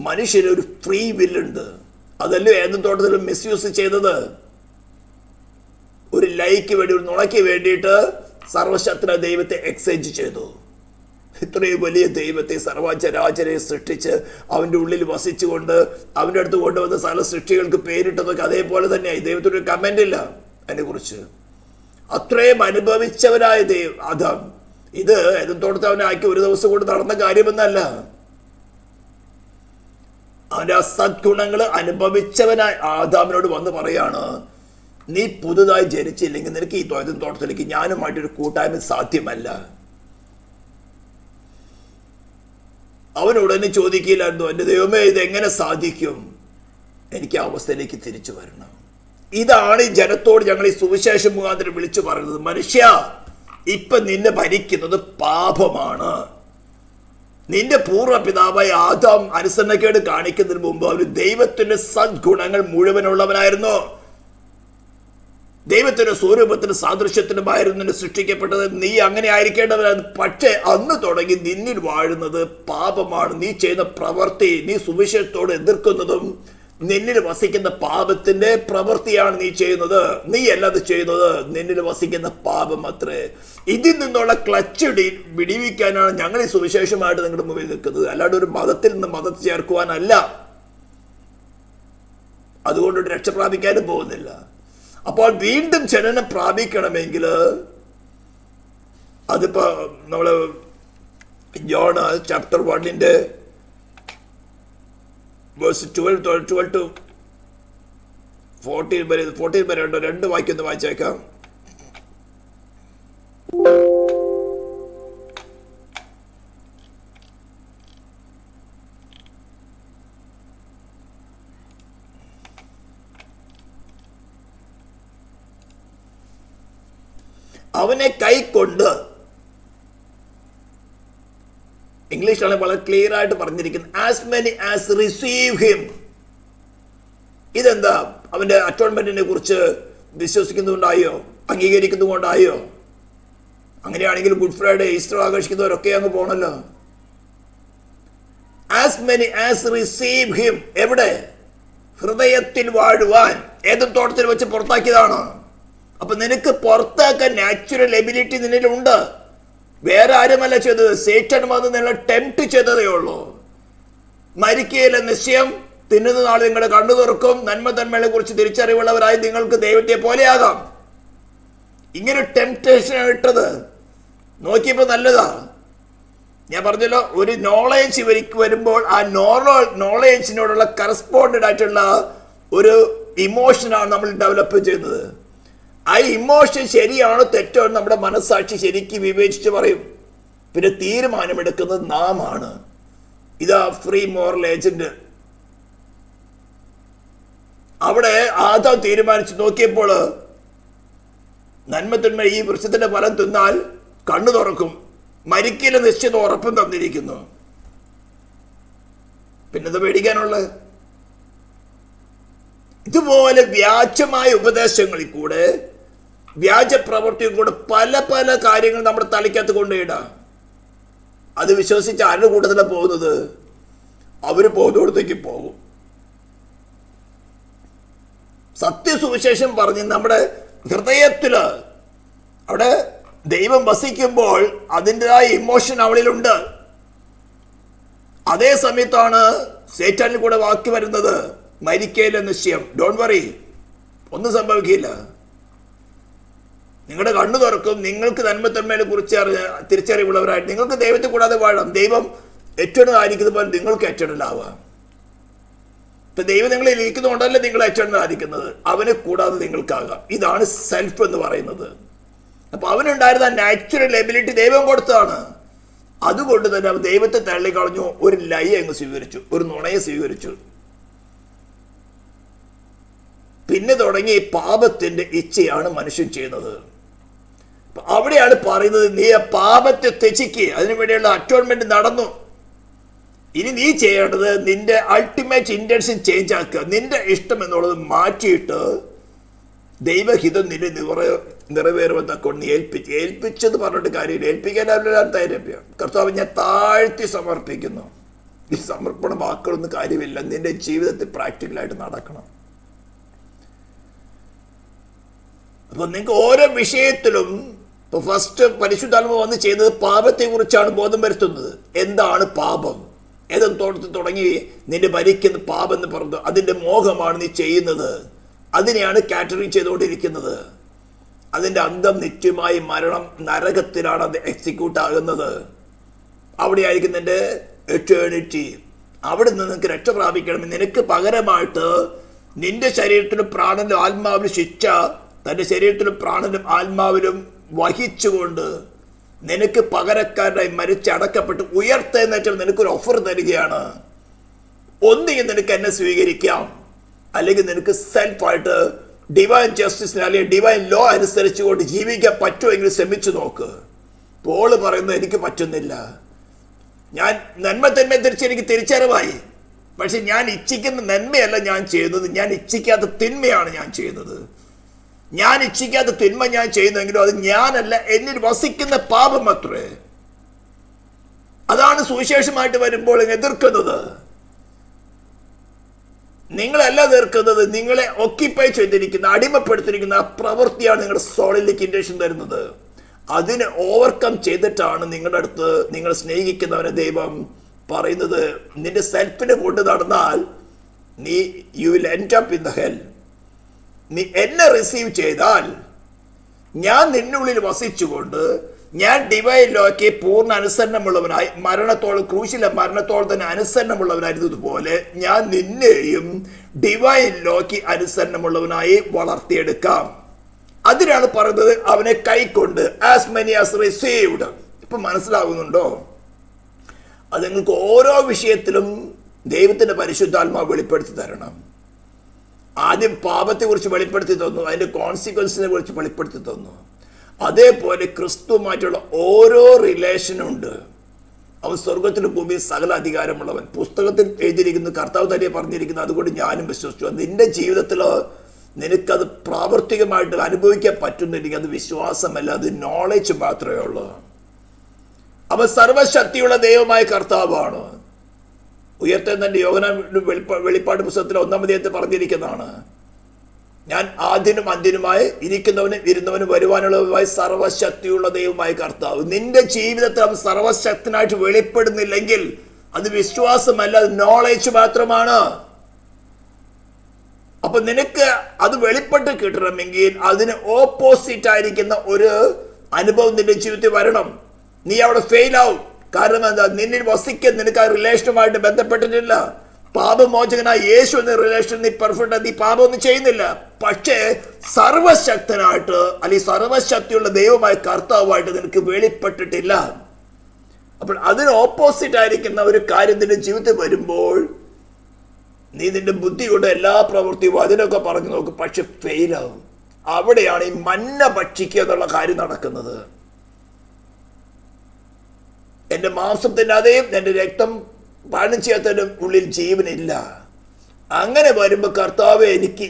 മനുഷ്യനൊരു ഫ്രീ വില്ലുണ്ട്. അതല്ലേ ഏതും തോട്ടത്തിലും മിസ്യൂസ് ചെയ്തത്. ഒരു ലൈക്ക് വേണ്ടി, ഒരു നുണയ്ക്ക് വേണ്ടിയിട്ട് സർവശക്തന ദൈവത്തെ എക്സ്ചേഞ്ച് ചെയ്തു. ഇത്രയും വലിയ ദൈവത്തെ, സർവചരാചരെ സൃഷ്ടിച്ച് അവൻ്റെ ഉള്ളിൽ വസിച്ചുകൊണ്ട് അവൻ്റെ അടുത്ത് കൊണ്ടുവന്ന സകല സൃഷ്ടികൾക്ക് പേരിട്ടതൊക്കെ അതേപോലെ തന്നെയായി. ദൈവത്തിനൊരു കമൻ്റ് ഇല്ല അതിനെക്കുറിച്ച്. അത്രയും അനുഭവിച്ചവനായ ആദാം. ഇത് ഏതും തോട്ടത്തിൽ അവനെ ആക്കി ഒരു ദിവസം കൊണ്ട് നടന്ന കാര്യമെന്നല്ല. അവൻ്റെ ആ സദ്ഗുണങ്ങൾ അനുഭവിച്ചവനായ ആദാമിനോട് വന്ന് പറയാണ്, നീ പുതുതായി ജനിച്ചില്ലെങ്കിൽ നിനക്ക് ഈ ഏതും തോട്ടത്തിലേക്ക് ഞാനുമായിട്ടൊരു കൂട്ടായ്മ സാധ്യമല്ല. അവൻ ഉടനെ ചോദിക്കില്ലായിരുന്നു, എൻ്റെ ദൈവമേ ഇതെങ്ങനെ സാധിക്കും, എനിക്ക് ആ അവസ്ഥയിലേക്ക് തിരിച്ചു വരണം. ഇതാണ് ഈ ജനത്തോട് ഞങ്ങൾ ഈ സുവിശേഷം മുഖാന്തരം വിളിച്ചു പറയുന്നത്. മനുഷ്യ, ഇപ്പൊ നിന്നെ ഭരിക്കുന്നത് പാപമാണ്. നിന്റെ പൂർവ്വപിതാവായ ആദാം അനുസരണക്കേട് കാണിക്കുന്നതിന് മുമ്പ് അവന് ദൈവത്തിന്റെ സദ്ഗുണങ്ങൾ മുഴുവനുള്ളവനായിരുന്നു. ദൈവത്തിന്റെ സ്വരൂപത്തിന് സാദൃശ്യത്തിനുമായിരുന്നു സൃഷ്ടിക്കപ്പെട്ടത്. നീ അങ്ങനെ ആയിരിക്കേണ്ടവരാണ്. പക്ഷേ അന്ന് തുടങ്ങി നിന്നിൽ വാഴുന്നത് പാപമാണ്. നീ ചെയ്യുന്ന പ്രവൃത്തി, നീ സുവിശേഷത്തോട് എതിർക്കുന്നതും നിന്നിൽ വസിക്കുന്ന പാപത്തിന്റെ പ്രവൃത്തിയാണ് നീ ചെയ്യുന്നത്. നീ അല്ലാതെ ചെയ്യുന്നത് നിന്നിൽ വസിക്കുന്ന പാപം അത്രേ. ഇതിൽ നിന്നുള്ള ക്ലച്ച് വിടിവിക്കാനാണ് ഞങ്ങൾ ഈ സുവിശേഷമായിട്ട് നിങ്ങളുടെ മുമ്പിൽ നിൽക്കുന്നത്. അല്ലാണ്ട് ഒരു മതത്തിൽ നിന്ന് മതത്തിൽ ചേർക്കുവാനല്ല. അതുകൊണ്ട് രക്ഷ പ്രാപിക്കാനും പോകുന്നില്ല. അപ്പോൾ വീണ്ടും ജനനം പ്രാപിക്കണമെങ്കിൽ അതിപ്പോ നമ്മള് ജോൺ ചാപ്റ്റർ 1 വേഴ്സ് 12 to 14 വരെ ഉണ്ടോ? 2 വാക്യം ഒന്ന് വായിച്ചേക്കാം. അവനെ കൈക്കൊണ്ട്, ഇംഗ്ലീഷിലാണ് വളരെ ക്ലിയർ ആയിട്ട് പറഞ്ഞിരിക്കുന്നത്, as many as receive him. ഇതെന്താ? അവന്റെ അറ്റോൺമെന്റിനെ കുറിച്ച് വിശ്വസിക്കുന്നതുകൊണ്ടായോ, അംഗീകരിക്കുന്നതുകൊണ്ടായോ? അങ്ങനെയാണെങ്കിൽ ഗുഡ് ഫ്രൈഡേ, ഈസ്റ്റർ ആഘോഷിക്കുന്നവരൊക്കെ അങ്ങ് പോണല്ലോ. As many as receive him. എവിടെ? ഹൃദയത്തിൽ വാഴുവാൻ. ഏതും തോട്ടത്തിൽ വെച്ച് പുറത്താക്കിയതാണ്. അപ്പൊ നിനക്ക് പുറത്താക്കാൻ നാച്ചുറൽ എബിലിറ്റി നിന്നിലുണ്ട്. വേറെ ആരുമല്ല ചെയ്തത്, സേറ്റൻ വന്ന് നിങ്ങളെ ടെംപ്റ്റ് ചെയ്തതേ ഉള്ളൂ. മരിക്കയിലെ നിശ്ചയം, തിന്നുന്ന നാൾ നിങ്ങളുടെ കണ്ണു തുറക്കും, നന്മ തന്മകളെ കുറിച്ച് തിരിച്ചറിവുള്ളവരായി നിങ്ങൾക്ക് ദൈവത്തെ പോലെയാകാം. ഇങ്ങനെ ടെംപ്റ്റേഷൻ ഇട്ടത് നോക്കിയപ്പോൾ നല്ലതാ. ഞാൻ പറഞ്ഞല്ലോ, ഒരു നോളേജ് വരുമ്പോൾ ആ നോളേജിനോടുള്ള കറസ്പോണ്ടഡ് ആയിട്ടുള്ള ഒരു ഇമോഷനാണ് നമ്മൾ ഡെവലപ്പ് ചെയ്യുന്നത്. ആ ഇമോഷൻ ശരിയാണോ തെറ്റോ എന്ന് നമ്മുടെ മനസ്സാക്ഷി ശരിക്കും വിവേചിച്ച് പറയും. പിന്നെ തീരുമാനമെടുക്കുന്നത് നാം ആണ്. ഇതാ ഫ്രീ മോറൽ ഏജന്റ്. അവിടെ ആദാം തീരുമാനിച്ചു നോക്കിയപ്പോൾ നന്മ ഈ വൃക്ഷത്തിന്റെ ഫലം തിന്നാൽ കണ്ണു തുറക്കും, മരിക്കല നിശ്ചിത ഉറപ്പും തന്നിരിക്കുന്നു. പിന്നെന്താ പേടിക്കാനുള്ളത്? ഇതുപോലെ വ്യാജമായ ഉപദേശങ്ങളിൽ കൂടെ, വ്യാജ പ്രവൃത്തിയിൽ കൂടെ പല പല കാര്യങ്ങൾ നമ്മുടെ തലയ്ക്കകത്ത് കൊണ്ടുപോയിടാം. അത് വിശ്വസിച്ച് ആരുടെ കൂട്ടത്തിലാണ് പോകുന്നത്? അവര് പോകുന്നിടത്തേക്ക് പോകും. സത്യസുവിശേഷം പറഞ്ഞ് നമ്മുടെ ഹൃദയത്തില് അവിടെ ദൈവം വസിക്കുമ്പോൾ അതിൻ്റെതായ ഇമോഷൻ അവളിലുണ്ട്. അതേ സമയത്താണ് സേറ്റാനിൽ കൂടെ വാക്കി വരുന്നത്, മരിക്കയിലെ നിശ്ചയം. ഡോണ്ട് വറി, ഒന്നും സംഭവിക്കില്ല. നിങ്ങളുടെ കണ്ണു തുറക്കും, നിങ്ങൾക്ക് നന്മത്തന്മയെ കുറിച്ച് തിരിച്ചറിവുള്ളവരായിട്ട് നിങ്ങൾക്ക് ദൈവത്തെ കൂടാതെ വാഴാം. ദൈവം എറ്റേണൽ ആയിരിക്കുന്നത് പോലെ നിങ്ങൾക്ക് എറ്റേണൽ ആവാം. ഇപ്പൊ ദൈവം നിങ്ങളിൽ ഇരിക്കുന്നതുകൊണ്ടല്ല നിങ്ങൾ എറ്റേണൽ ആയിരിക്കുന്നത്, അവനെ കൂടാതെ നിങ്ങൾക്കാകാം. ഇതാണ് സെൽഫ് എന്ന് പറയുന്നത്. അപ്പൊ അവനുണ്ടായിരുന്ന നാച്ചുറൽ എബിലിറ്റി ദൈവം കൊടുത്തതാണ്. അതുകൊണ്ട് തന്നെ അവൻ ദൈവത്തെ തള്ളിക്കളഞ്ഞു, ഒരു ലൈ അങ്ങ് സ്വീകരിച്ചു, ഒരു നുണയെ സ്വീകരിച്ചു. പിന്നെ തുടങ്ങി പാപത്തിന്റെ ഇച്ഛയാണ് മനുഷ്യൻ ചെയ്യുന്നത്. അവിടെയാണ് പറയുന്നത്, നീ ആ പാപത്തെ ത്യജിക്ക്. അതിനു വേണ്ടിയുള്ള അറ്റോൺമെന്റ് നടന്നു. ഇനി നീ ചെയ്യേണ്ടത് നിന്റെ അൾട്ടിമേറ്റ് ഇന്റൻഷൻ ചേഞ്ച് ആക്കുക. നിന്റെ ഇഷ്ടം എന്നുള്ളത് മാറ്റിയിട്ട് ദൈവഹിതം നിന്നെ നിറവേറുമെന്നൊക്കെ ഏൽപ്പിച്ചത് പറഞ്ഞിട്ട് കാര്യമില്ല. ഏൽപ്പിക്കാൻ അവരെല്ലാം തയ്യാറാണ്. കർത്താവ്, ഞാൻ താഴ്ത്തി സമർപ്പിക്കുന്നു. ഈ സമർപ്പണ വാക്കുകളൊന്നും കാര്യമില്ല, നിന്റെ ജീവിതത്തിൽ പ്രാക്ടിക്കലായിട്ട് നടക്കണം. അപ്പൊ നിങ്ങൾക്ക് ഓരോ വിഷയത്തിലും ഇപ്പൊ ഫസ്റ്റ് പരിശുദ്ധാത്മ വന്ന് ചെയ്യുന്നത് പാപത്തെ കുറിച്ചാണ് ബോധം വരുത്തുന്നത്. എന്താണ് പാപം? ഏതും തോട്ടത്തിൽ തുടങ്ങി നിന്റെ ഭരിക്കുന്ന പാപം എന്ന് പറഞ്ഞു, അതിന്റെ മോഹമാണ് നീ ചെയ്യുന്നത്. അതിനെയാണ് കാറ്ററിങ് ചെയ്തുകൊണ്ടിരിക്കുന്നത്. അതിന്റെ അന്തം നിത്യമായി മരണം, നരകത്തിലാണ് അത് എക്സിക്യൂട്ട് ആകുന്നത്. അവിടെയായിരിക്കും നിന്റെ എറ്റേണിറ്റി. അവിടെ നിന്ന് നിനക്ക് രക്ഷ പ്രാപിക്കണം. നിനക്ക് പകരമായിട്ട് നിന്റെ ശരീരത്തിലും പ്രാണനിലും ആത്മാവിലും ശിക്ഷ തന്റെ ശരീരത്തിലും പ്രാണനും ആത്മാവിലും വഹിച്ചുകൊണ്ട് നിനക്ക് പകരക്കാരനായി മരിച്ചടക്കപ്പെട്ട് ഉയർത്തെന്നേറ്റം നിനക്കൊരു ഓഫർ തരികയാണ്. ഒന്നുകിൽ നിനക്ക് എന്നെ സ്വീകരിക്കാം, അല്ലെങ്കിൽ നിനക്ക് സെൽഫായിട്ട് ഡിവൈൻ ജസ്റ്റിസിന് അല്ലെങ്കിൽ ഡിവൈൻ ലോ അനുസരിച്ചുകൊണ്ട് ജീവിക്കാൻ പറ്റുമെങ്കിൽ ശ്രമിച്ചു നോക്ക്. പോള് പറയുന്നത് എനിക്ക് പറ്റുന്നില്ല. ഞാൻ നന്മ തന്നെ എനിക്ക് തിരിച്ചറിവായി. പക്ഷെ ഞാൻ ഇച്ഛിക്കുന്ന നന്മയല്ല ഞാൻ ചെയ്യുന്നത്, ഞാൻ ഇച്ഛിക്കാത്ത തിന്മയാണ് ഞാൻ ചെയ്യുന്നത്. ഞാൻ ഇച്ഛിക്കാത്ത തിന്മ ഞാൻ ചെയ്യുന്നെങ്കിലും അത് ഞാനല്ല, എന്നിൽ വസിക്കുന്ന പാപം അത്രേ. അതാണ് സുവിശേഷമായിട്ട് വരുമ്പോൾ എതിർക്കുന്നത്. നിങ്ങളല്ല എതിർക്കുന്നത്, നിങ്ങളെ ഓക്യുപ്പൈ ചെയ്തിരിക്കുന്ന, അടിമപ്പെടുത്തിയിരിക്കുന്ന ആ പ്രവൃത്തിയാണ് നിങ്ങളുടെ സോളിലേക്ക് ഇൻഡേഷൻ തരുന്നത്. അതിനെ ഓവർകം ചെയ്തിട്ടാണ് നിങ്ങളുടെ അടുത്ത് നിങ്ങൾ സ്നേഹിക്കുന്നവനെ ദൈവം പറയുന്നത്, നിന്റെ സെൽഫിനെ കൊണ്ട് നടന്നാൽ നീ you will end up in the hell. നീ എന്നെ റിസീവ് ചെയ്താൽ ഞാൻ നിന്നുള്ളിൽ വസിച്ചുകൊണ്ട് ഞാൻ ഡിവൈൻ ലോയ്ക്ക് പൂർണ്ണ അനുസരണമുള്ളവനായി മരണത്തോളം, ക്രൂശിലെ മരണത്തോളം തന്നെ അനുസരണമുള്ളവനായിരുന്നതുപോലെ ഞാൻ നിന്നെയും ഡിവൈൻ ലോയ്ക്ക് അനുസരണമുള്ളവനായി വളർത്തിയെടുക്കാം. അതിനാണ് പറയുന്നത് അവനെ കൈക്കൊണ്ട്, ആസ് മെനി ആസ് റിസീവ്ഡ്. ഇപ്പൊ മനസ്സിലാകുന്നുണ്ടോ? അത് നിങ്ങൾക്ക് ഓരോ വിഷയത്തിലും ദൈവത്തിന്റെ പരിശുദ്ധാത്മാവ് വെളിപ്പെടുത്തി തരണം. ആദ്യം പാപത്തെ കുറിച്ച് വെളിപ്പെടുത്തി തന്നു, അതിന്റെ കോൺസിക്വൻസിനെ കുറിച്ച് വെളിപ്പെടുത്തി തന്നു. അതേപോലെ ക്രിസ്തുവുമായിട്ടുള്ള ഓരോ റിലേഷനുണ്ട്. അവൻ സ്വർഗത്തിലും ഭൂമിയിൽ സകല അധികാരമുള്ളവൻ. പുസ്തകത്തിൽ എഴുതിയിരിക്കുന്നു, കർത്താവ് തന്നെ പറഞ്ഞിരിക്കുന്നു. അതുകൊണ്ട് ഞാനും വിശ്വസിച്ചു. നിന്റെ ജീവിതത്തിൽ നിനക്കത് പ്രാവർത്തികമായിട്ട് അനുഭവിക്കാൻ പറ്റുന്നില്ലെങ്കിൽ അത് വിശ്വാസമല്ല, അത് നോളജ് മാത്രമേ ഉള്ളൂ. അവൻ സർവശക്തിയുള്ള ദൈവമായ കർത്താവാണ്. ഉയർത്തെഴുന്നേറ്റ യോഹന്നാൻ വെളിപ്പാട് പുസ്തകത്തിൽ 1-ാം അധ്യായത്തിൽ പറഞ്ഞിരിക്കുന്നതാണ്, ഞാൻ ആദ്യനും അന്ത്യനുമായി ഇരിക്കുന്നവനും ഇരുന്നവനും വരുവാനുള്ളതുമായി സർവശക്തിയുള്ള ദൈവമായ കർത്താവ്. നിന്റെ ജീവിതത്തിൽ അവൻ സർവശക്തനായിട്ട് വെളിപ്പെടുന്നില്ലെങ്കിൽ അത് വിശ്വാസമല്ല, അത് നോളജ് മാത്രമാണ്. അപ്പൊ നിനക്ക് അത് വെളിപ്പെട്ട് കിട്ടണമെങ്കിൽ അതിന് ഓപ്പോസിറ്റ് ആയിരിക്കുന്ന ഒരു അനുഭവം നിന്റെ ജീവിതത്തിൽ വരണം. നീ അവിടെ ഫെയിൽ ആവും. കാരണം എന്താ? നിന്നിൽ വസിക്കാൻ നിനക്ക് ആ റിലേഷനുമായിട്ട് ബന്ധപ്പെട്ടിട്ടില്ല. പാപമോചകനായ യേശു എന്ന റിലേഷൻ നീ പെർഫെക്റ്റ്, നീ പാപമൊന്നും ചെയ്യുന്നില്ല. പക്ഷേ സർവശക്തനായിട്ട് അല്ലെങ്കിൽ സർവശക്തിയുള്ള ദൈവമായ കർത്താവുമായിട്ട് നിനക്ക് വെളിപ്പെട്ടിട്ടില്ല. അപ്പോൾ അതിന് ഓപ്പോസിറ്റ് ആയിരിക്കുന്ന ഒരു കാര്യം നിന്റെ ജീവിതത്തിൽ വരുമ്പോൾ നീ നിന്റെ ബുദ്ധി കൊണ്ട് എല്ലാ പ്രവൃത്തിയും അതിനൊക്കെ പറഞ്ഞു നോക്കും, പക്ഷെ ഫെയിലാവും. അവിടെയാണ് ഈ മന്ന ഭക്ഷിക്കുക എന്നുള്ള കാര്യം നടക്കുന്നത്. എൻ്റെ മാംസം തിന്നാതെയും എൻ്റെ രക്തം പാനം ചെയ്യാത്തതിൻ്റെ ഉള്ളിൽ ജീവനില്ല. അങ്ങനെ വരുമ്പോൾ കർത്താവ് എനിക്ക്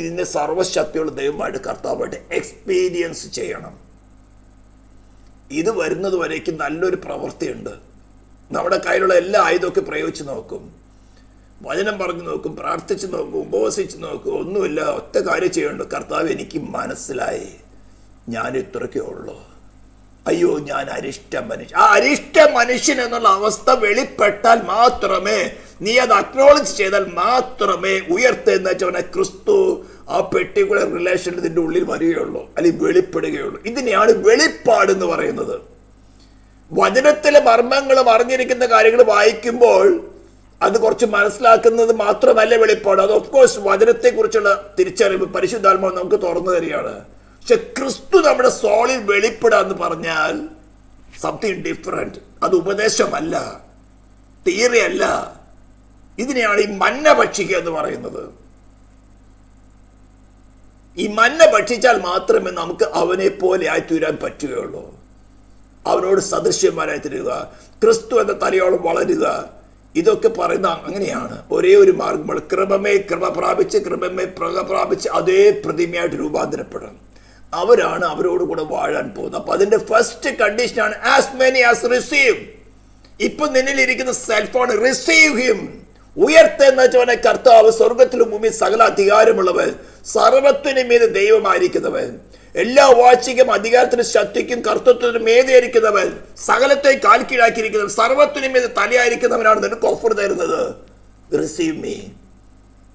ഇതിനെ സർവശക്തിയുള്ള ദൈവമായിട്ട് കർത്താവായിട്ട് എക്സ്പീരിയൻസ് ചെയ്യണം. ഇത് വരുന്നത് വരേക്കും നല്ലൊരു പ്രവൃത്തിയുണ്ട്. നമ്മുടെ കയ്യിലുള്ള എല്ലാ ആയുധമൊക്കെ പ്രയോഗിച്ച് നോക്കും, വചനം പറഞ്ഞു നോക്കും, പ്രാർത്ഥിച്ച് നോക്കും, ഉപവസിച്ച് നോക്കും, ഒന്നുമില്ല. ഒറ്റ കാര്യം ചെയ്യേണ്ടത്, കർത്താവ് എനിക്ക് മനസ്സിലായി, ഞാൻ ഇത്രയ്ക്കേ ഉള്ളൂ. അയ്യോ, ഞാൻ അരിഷ്ട മനുഷ്യൻ. ആ അരിഷ്ട മനുഷ്യൻ എന്നുള്ള അവസ്ഥ വെളിപ്പെട്ടാൽ മാത്രമേ, നീ അത് അക്നോളജ് ചെയ്താൽ മാത്രമേ ഉയർത്തെഴുന്നേറ്റവനെ ക്രിസ്തു ആ പെട്ടിക്കുള്ള റിലേഷൻ ഇതിൻ്റെ ഉള്ളിൽ വരികയുള്ളൂ, അല്ലെങ്കിൽ വെളിപ്പെടുകയുള്ളൂ. ഇതിനെയാണ് വെളിപ്പാട് എന്ന് പറയുന്നത്. വചനത്തിലെ മർമ്മങ്ങളും അറിഞ്ഞിരിക്കുന്ന കാര്യങ്ങൾ വായിക്കുമ്പോൾ അത് കുറച്ച് മനസ്സിലാക്കുന്നത് മാത്രമല്ല വെളിപ്പാട്. അത് ഓഫ്കോഴ്സ് വചനത്തെ കുറിച്ചുള്ള തിരിച്ചറിവ് പരിശുദ്ധാത്മാവ് നമുക്ക് തുറന്നു തരികയാണ്. പക്ഷെ ക്രിസ്തു നമ്മുടെ സോളിൽ വെളിപ്പെടാന്ന് പറഞ്ഞാൽ സംതിങ് ഡിഫറെന്റ്. അത് ഉപദേശമല്ല, തിയറി അല്ല. ഇതിനെയാണ് ഈ മന്ന ഭക്ഷിക്കുക എന്ന് പറയുന്നത്. ഈ മന്ന ഭക്ഷിച്ചാൽ മാത്രമേ നമുക്ക് അവനെ പോലെ ആയിത്തീരാൻ പറ്റുകയുള്ളൂ. അവനോട് സദൃശ്യന്മാരായി തീരുക, ക്രിസ്തു എന്ന തലയോളം വളരുക. ഇതൊക്കെ പറയുന്ന അങ്ങനെയാണ്. ഒരേ ഒരു മാർഗം, കൃപമേ കൃപ പ്രാപിച്ച് കൃപമേ പ്രക പ്രാപിച്ച് അതേ പ്രതിമയായിട്ട് രൂപാന്തരപ്പെടണം. അവരാണ് അവരോട് കൂടെ വാഴാൻ പോകുന്നത്. അപ്പൊ അതിന്റെ ഫസ്റ്റ് കണ്ടീഷനാണ് ആസ് മെനി ആസ് റിസീവ്. ഇപ്പൊ നിന്നിലിരിക്കുന്ന സെൽഫോൺ റിസീവ് ഹിം. ഉയർത്തെന്നവനെ കർത്താവ്, സ്വർഗത്തിലും ഭൂമി സകല അധികാരമുള്ളവൻ, സർവത്തിനു മീത് ദൈവമായിരിക്കുന്നവൻ, എല്ലാ വാഴ്ചയ്ക്കും അധികാരത്തിനും ശക്തിക്കും കർത്തൃത്വത്തിനും മേതെയായിരിക്കുന്നവൻ, സകലത്തെ കാൽ കീഴാക്കിയിരിക്കുന്നവൻ, സർവത്തിനും മീത് തലയായിരിക്കുന്നവനാണ് നിനക്ക് ഓഫർ തരുന്നത്. Receive me.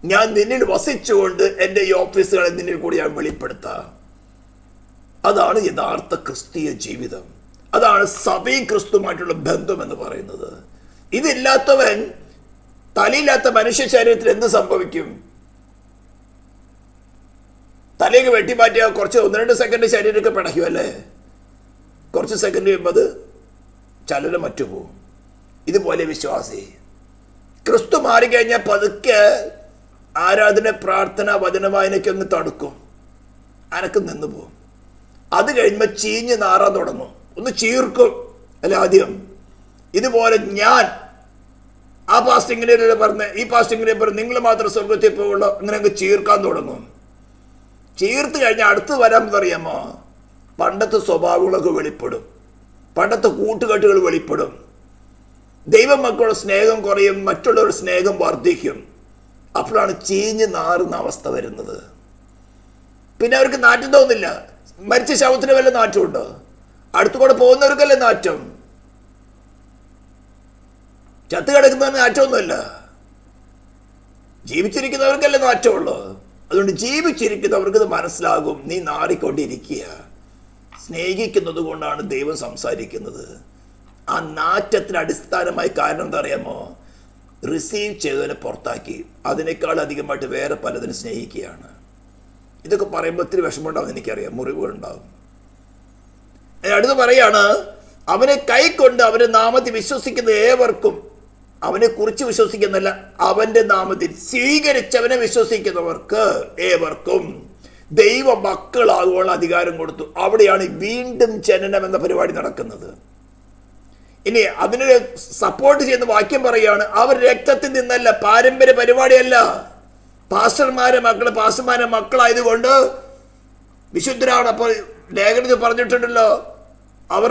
ഞാൻ നിന്നിൽ വസിച്ചുകൊണ്ട് എൻ്റെ ഈ ഓഫീസുകളെ നിന്നിൽ കൂടി ഞാൻ വെളിപ്പെടുത്താം. അതാണ് യഥാർത്ഥ ക്രിസ്തീയ ജീവിതം. അതാണ് സഭയും ക്രിസ്തുമായിട്ടുള്ള ബന്ധം എന്ന് പറയുന്നത്. ഇതില്ലാത്തവൻ, തലയില്ലാത്ത മനുഷ്യ ശരീരത്തിൽ എന്ത് സംഭവിക്കും? തലയൊക്കെ വെട്ടിമാറ്റിയ കുറച്ച് 1-2 സെക്കൻഡ് ശരീരമൊക്കെ പിടയ്ക്കും അല്ലേ? കുറച്ച് സെക്കൻഡ് കഴിയുമ്പോൾ അത് ചലനം മറ്റുപോകും. ഇതുപോലെ വിശ്വാസി ക്രിസ്തു മാറിക്കഴിഞ്ഞാൽ പതുക്കെ ആരാധന, പ്രാർത്ഥന, വചനവായനയ്ക്ക് ഒന്ന് തടുക്കും, അനക്ക് നിന്ന് പോകും. അത് കഴിയുമ്പോൾ ചീഞ്ഞ് നാറാൻ തുടങ്ങും, ഒന്ന് ചീർക്കും അല്ലെ ആദ്യം. ഇതുപോലെ ഞാൻ ആ പാസ്റ്റിങ്ങിനെ പറഞ്ഞ ഈ പാസ്റ്റിങ്ങിനെ പറഞ്ഞ് നിങ്ങൾ മാത്രം സ്വർഗത്തിൽ പോകുള്ളൂ, അങ്ങനെ അങ്ങ് ചീർക്കാൻ തുടങ്ങും. ചീർത്ത് കഴിഞ്ഞാൽ അടുത്ത് വരാമെന്നറിയാമോ? പണ്ടത്തെ സ്വഭാവങ്ങളൊക്കെ വെളിപ്പെടും, പണ്ടത്തെ കൂട്ടുകെട്ടുകൾ വെളിപ്പെടും. ദൈവമക്കളുടെ സ്നേഹം കുറയും, മറ്റുള്ളവരുടെ സ്നേഹം വർദ്ധിക്കും. അപ്പോഴാണ് ചീഞ്ഞ് നാറുന്ന അവസ്ഥ വരുന്നത്. പിന്നെ അവർക്ക് നാറ്റം തോന്നില്ല. മരിച്ച ശവത്തിന് വല്ല നാറ്റമുണ്ടോ? അടുത്തുകൂടെ പോകുന്നവർക്കല്ലേ നാറ്റം. ചത്ത് കിടക്കുന്നവന് നാറ്റമൊന്നുമില്ല, ജീവിച്ചിരിക്കുന്നവർക്കല്ലേ നാറ്റമുള്ളൂ. അതുകൊണ്ട് ജീവിച്ചിരിക്കുന്നവർക്ക് ഇത് മനസ്സിലാകും, നീ നാറിക്കൊണ്ടിരിക്കുക. സ്നേഹിക്കുന്നത് കൊണ്ടാണ് ദൈവം സംസാരിക്കുന്നത്. ആ നാറ്റത്തിന് അടിസ്ഥാനമായി കാരണം എന്താ അറിയാമോ? റിസീവ് ചെയ്തതിനെ പുറത്താക്കി അതിനേക്കാൾ അധികമായിട്ട് വേറെ പലതിനും സ്നേഹിക്കുകയാണ്. ഇതൊക്കെ പറയുമ്പോൾ ഒത്തിരി വിഷമമുണ്ടാവും, എനിക്കറിയാം, മുറിവുകളുണ്ടാവും. അടുത്ത് പറയാണ്, അവനെ കൈക്കൊണ്ട് അവന്റെ നാമത്തിൽ വിശ്വസിക്കുന്ന ഏവർക്കും, അവനെ കുറിച്ച് വിശ്വസിക്കുന്നല്ല, അവന്റെ നാമത്തിൽ സ്വീകരിച്ചവനെ വിശ്വസിക്കുന്നവർക്ക് ഏവർക്കും ദൈവ മക്കളാകുവാനുള്ള അധികാരം കൊടുത്തു. അവിടെയാണ് വീണ്ടും ജനനം എന്ന പരിപാടി നടക്കുന്നത്. ഇനി അതിനെ സപ്പോർട്ട് ചെയ്യുന്ന വാക്യം പറയുകയാണ്, അവർ രക്തത്തിൽ നിന്നല്ല, പാരമ്പര്യ പരിപാടിയല്ല. പാസ്റ്റർമാരെ മക്കളായതുകൊണ്ട് വിശുദ്ധരാണ്. അപ്പോൾ ലേഖനത്തിൽ പറഞ്ഞിട്ടുണ്ടല്ലോ, അവർ